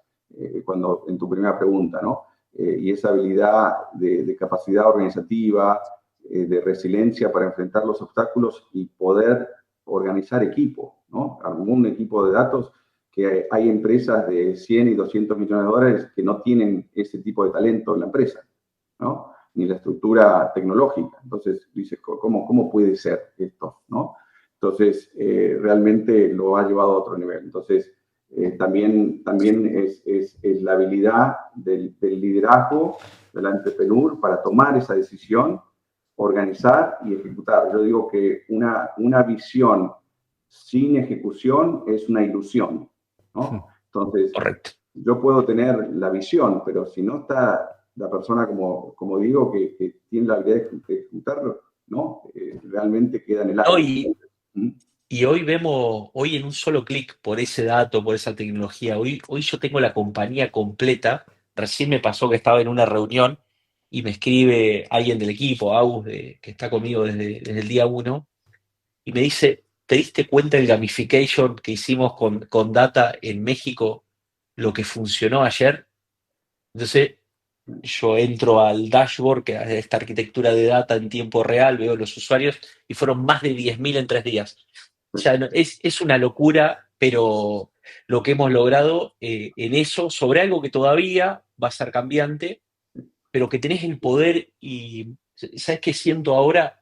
cuando en tu primera pregunta, ¿no? Y esa habilidad de capacidad organizativa, de resiliencia para enfrentar los obstáculos y poder organizar equipo, ¿no? Un equipo de datos, que hay empresas de 100 y 200 millones de dólares que no tienen ese tipo de talento en la empresa, ¿no? Ni la estructura tecnológica. Entonces, dices, ¿cómo puede ser esto, no? Entonces, realmente lo ha llevado a otro nivel. Entonces, también es la habilidad del liderazgo del entrepreneur para tomar esa decisión, organizar y ejecutar. Yo digo que una visión sin ejecución es una ilusión, ¿no? Entonces, Correcto. yo puedo tener la visión, pero si no está la persona, como digo, que tiene la habilidad de ejecutarlo, ¿no? Realmente queda en el No, aire. y hoy vemos, hoy en un solo clic por ese dato, por esa tecnología, hoy yo tengo la compañía completa. Recién me pasó que estaba en una reunión y me escribe alguien del equipo, Agus, que está conmigo desde el día uno, y me dice, ¿te diste cuenta del gamification que hicimos con data en México, lo que funcionó ayer? Entonces yo entro al dashboard, que es esta arquitectura de data en tiempo real, veo los usuarios y fueron más de 10.000 en 3 días. O sea, es una locura, pero lo que hemos logrado en eso, sobre algo que todavía va a ser cambiante, pero que tenés el poder y, ¿sabes qué siento ahora?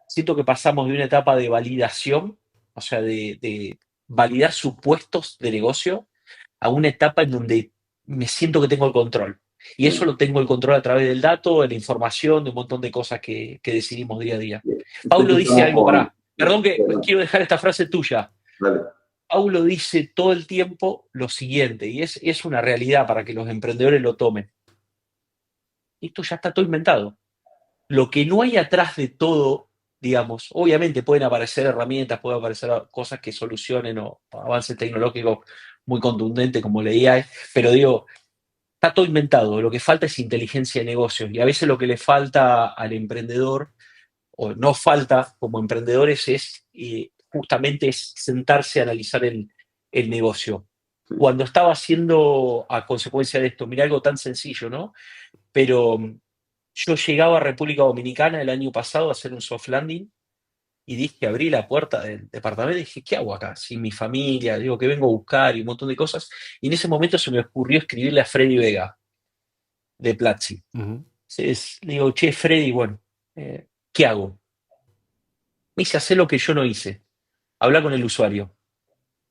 Siento que pasamos de una etapa de validación, o sea, de validar supuestos de negocio, a una etapa en donde me siento que tengo el control. Y eso lo tengo el control a través del dato, de la información, de un montón de cosas que decidimos día a día. Paulo dice algo, perdón que quiero dejar esta frase tuya. Dale. Paulo dice todo el tiempo lo siguiente, y es una realidad para que los emprendedores lo tomen. Esto ya está todo inventado. Lo que no hay atrás de todo, digamos, obviamente pueden aparecer herramientas, pueden aparecer cosas que solucionen o avances tecnológicos muy contundentes como la AI, pero digo, está todo inventado. Lo que falta es inteligencia de negocios, y a veces lo que le falta al emprendedor, o no falta como emprendedores, es justamente es sentarse a analizar el negocio. Cuando estaba haciendo, a consecuencia de esto, mira, algo tan sencillo, ¿no? Pero yo llegaba a República Dominicana el año pasado a hacer un soft landing y dije, abrí la puerta del departamento y dije, ¿qué hago acá? Sin mi familia, digo, que vengo a buscar y un montón de cosas. Y en ese momento se me ocurrió escribirle a Freddy Vega, de Platzi. Entonces le digo, che, Freddy, bueno, ¿qué hago? Me dice, hacer lo que yo no hice. Habla con el usuario.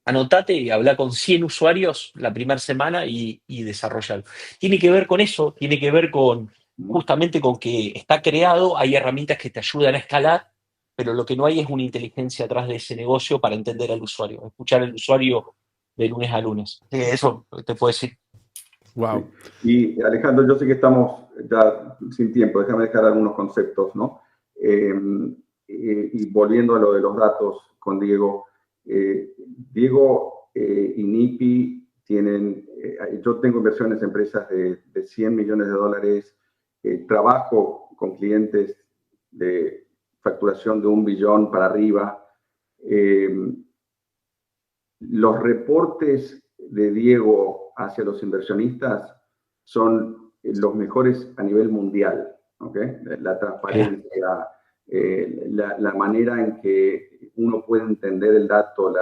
Anotate y habla con 100 usuarios la primera semana y desarrollarlo. Tiene que ver con eso, tiene que ver con justamente con que está creado, hay herramientas que te ayudan a escalar, pero lo que no hay es una inteligencia atrás de ese negocio para entender al usuario, escuchar al usuario de lunes a lunes. Eso te puedo decir. Wow. Y Alejandro, yo sé que estamos ya sin tiempo, déjame dejar algunos conceptos, ¿no? Y volviendo a lo de los datos con Diego, Diego y NIPI tienen, yo tengo inversiones en empresas de 100 millones de dólares, trabajo con clientes de facturación de 1 billón para arriba. Los reportes de Diego hacia los inversionistas son los mejores a nivel mundial, ¿okay? La transparencia, la manera en que uno puede entender el dato,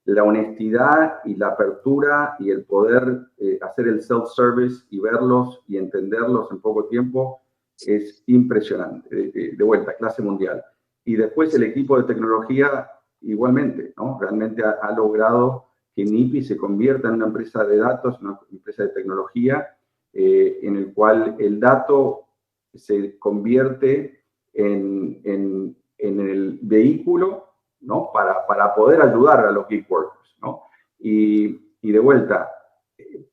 la honestidad y la apertura y el poder hacer el self-service y verlos y entenderlos en poco tiempo es impresionante. De vuelta, clase mundial. Y después el equipo de tecnología igualmente, ¿no? Realmente ha logrado que NIPI se convierta en una empresa de datos, una empresa de tecnología, en el cual el dato se convierte en el vehículo, ¿no? Para poder ayudar a los gig workers, ¿no? Y de vuelta,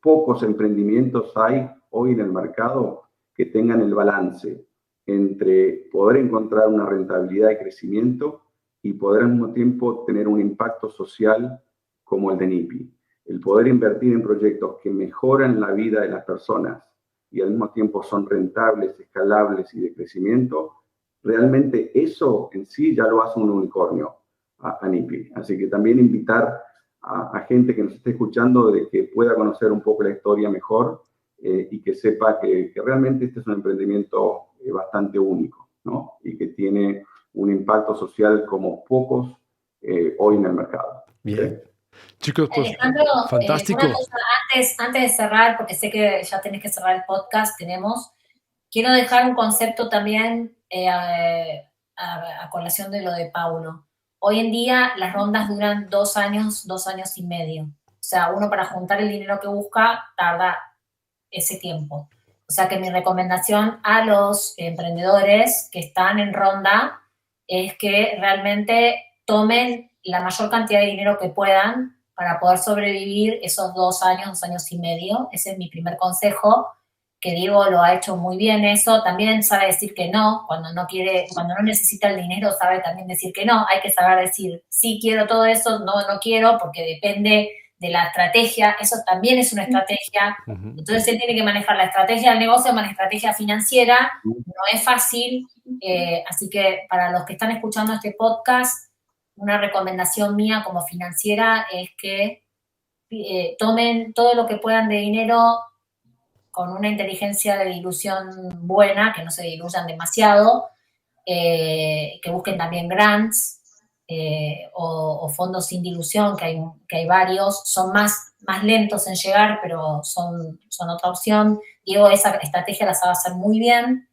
pocos emprendimientos hay hoy en el mercado que tengan el balance entre poder encontrar una rentabilidad de crecimiento y poder al mismo tiempo tener un impacto social como el de NIPI. El poder invertir en proyectos que mejoran la vida de las personas y al mismo tiempo son rentables, escalables y de crecimiento, realmente eso en sí ya lo hace un unicornio a NIPI. Así que también invitar a gente que nos esté escuchando de que pueda conocer un poco la historia mejor y que sepa que realmente este es un emprendimiento bastante único, ¿no? Y que tiene un impacto social como pocos hoy en el mercado. Bien. ¿Okay? Chicos, pues, Alejandro, fantástico. Una cosa, antes de cerrar, porque sé que ya tenés que cerrar el podcast, quiero dejar un concepto también a colación de lo de Paulo. Hoy en día las rondas duran 2 años, 2 años y medio. O sea, uno para juntar el dinero que busca tarda ese tiempo. O sea que mi recomendación a los emprendedores que están en ronda es que realmente tomen la mayor cantidad de dinero que puedan para poder sobrevivir esos 2 años, 2 años y medio. Ese es mi primer consejo, que Diego lo ha hecho muy bien eso, también sabe decir que no, cuando no necesita el dinero sabe también decir que no, hay que saber decir, sí quiero todo eso, no quiero, porque depende de la estrategia, eso también es una estrategia, entonces él tiene que manejar la estrategia del negocio, la estrategia financiera, no es fácil, así que para los que están escuchando este podcast, una recomendación mía como financiera es que tomen todo lo que puedan de dinero con una inteligencia de dilución buena, que no se diluyan demasiado, que busquen también grants o fondos sin dilución, que hay varios, son más lentos en llegar, pero son otra opción. Diego, esa estrategia la sabe hacer muy bien,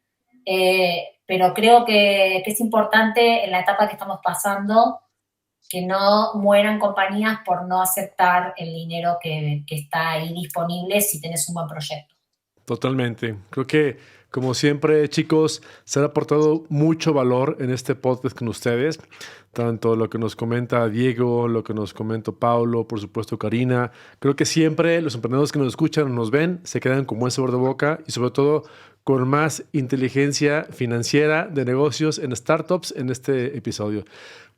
pero creo que es importante en la etapa que estamos pasando que no mueran compañías por no aceptar el dinero que está ahí disponible si tenés un buen proyecto. Totalmente. Creo que, como siempre, chicos, se ha aportado mucho valor en este podcast con ustedes. Tanto lo que nos comenta Diego, lo que nos comenta Paulo, por supuesto Karina. Creo que siempre los emprendedores que nos escuchan o nos ven se quedan con buen sabor de boca y sobre todo con más inteligencia financiera de negocios en startups en este episodio.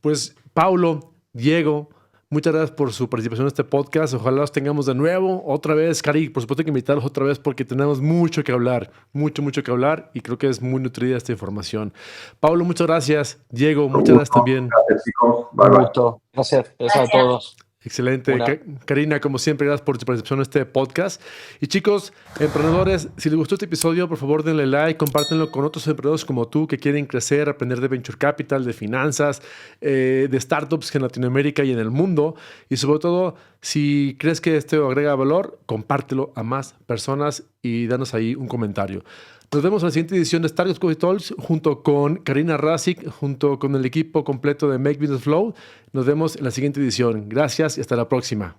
Pues Paulo, Diego, muchas gracias por su participación en este podcast. Ojalá los tengamos de nuevo, otra vez. Cari, por supuesto que invitarlos otra vez porque tenemos mucho que hablar, mucho que hablar y creo que es muy nutrida esta información. Pablo, muchas gracias. Diego, muchas gracias también. Gracias, chicos. Un gusto. Gracias a todos. Excelente. Karina, como siempre, gracias por tu participación en este podcast. Y chicos, emprendedores, si les gustó este episodio, por favor denle like, compártenlo con otros emprendedores como tú que quieren crecer, aprender de Venture Capital, de finanzas, de startups en Latinoamérica y en el mundo. Y sobre todo, si crees que esto agrega valor, compártelo a más personas y danos ahí un comentario. Nos vemos en la siguiente edición de Startups Coffee Talks junto con Karina Rasic, junto con el equipo completo de Make Business Flow. Nos vemos en la siguiente edición. Gracias y hasta la próxima.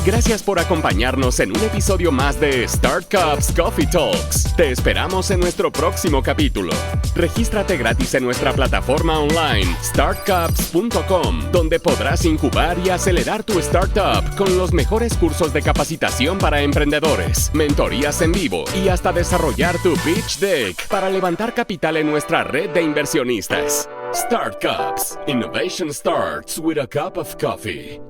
Gracias por acompañarnos en un episodio más de Startups Coffee Talks. Te esperamos en nuestro próximo capítulo. Regístrate gratis en nuestra plataforma online startcups.com, donde podrás incubar y acelerar tu startup con los mejores cursos de capacitación para emprendedores, mentorías en vivo y hasta desarrollar tu pitch deck para levantar capital en nuestra red de inversionistas. Startups. Innovation starts with a cup of coffee.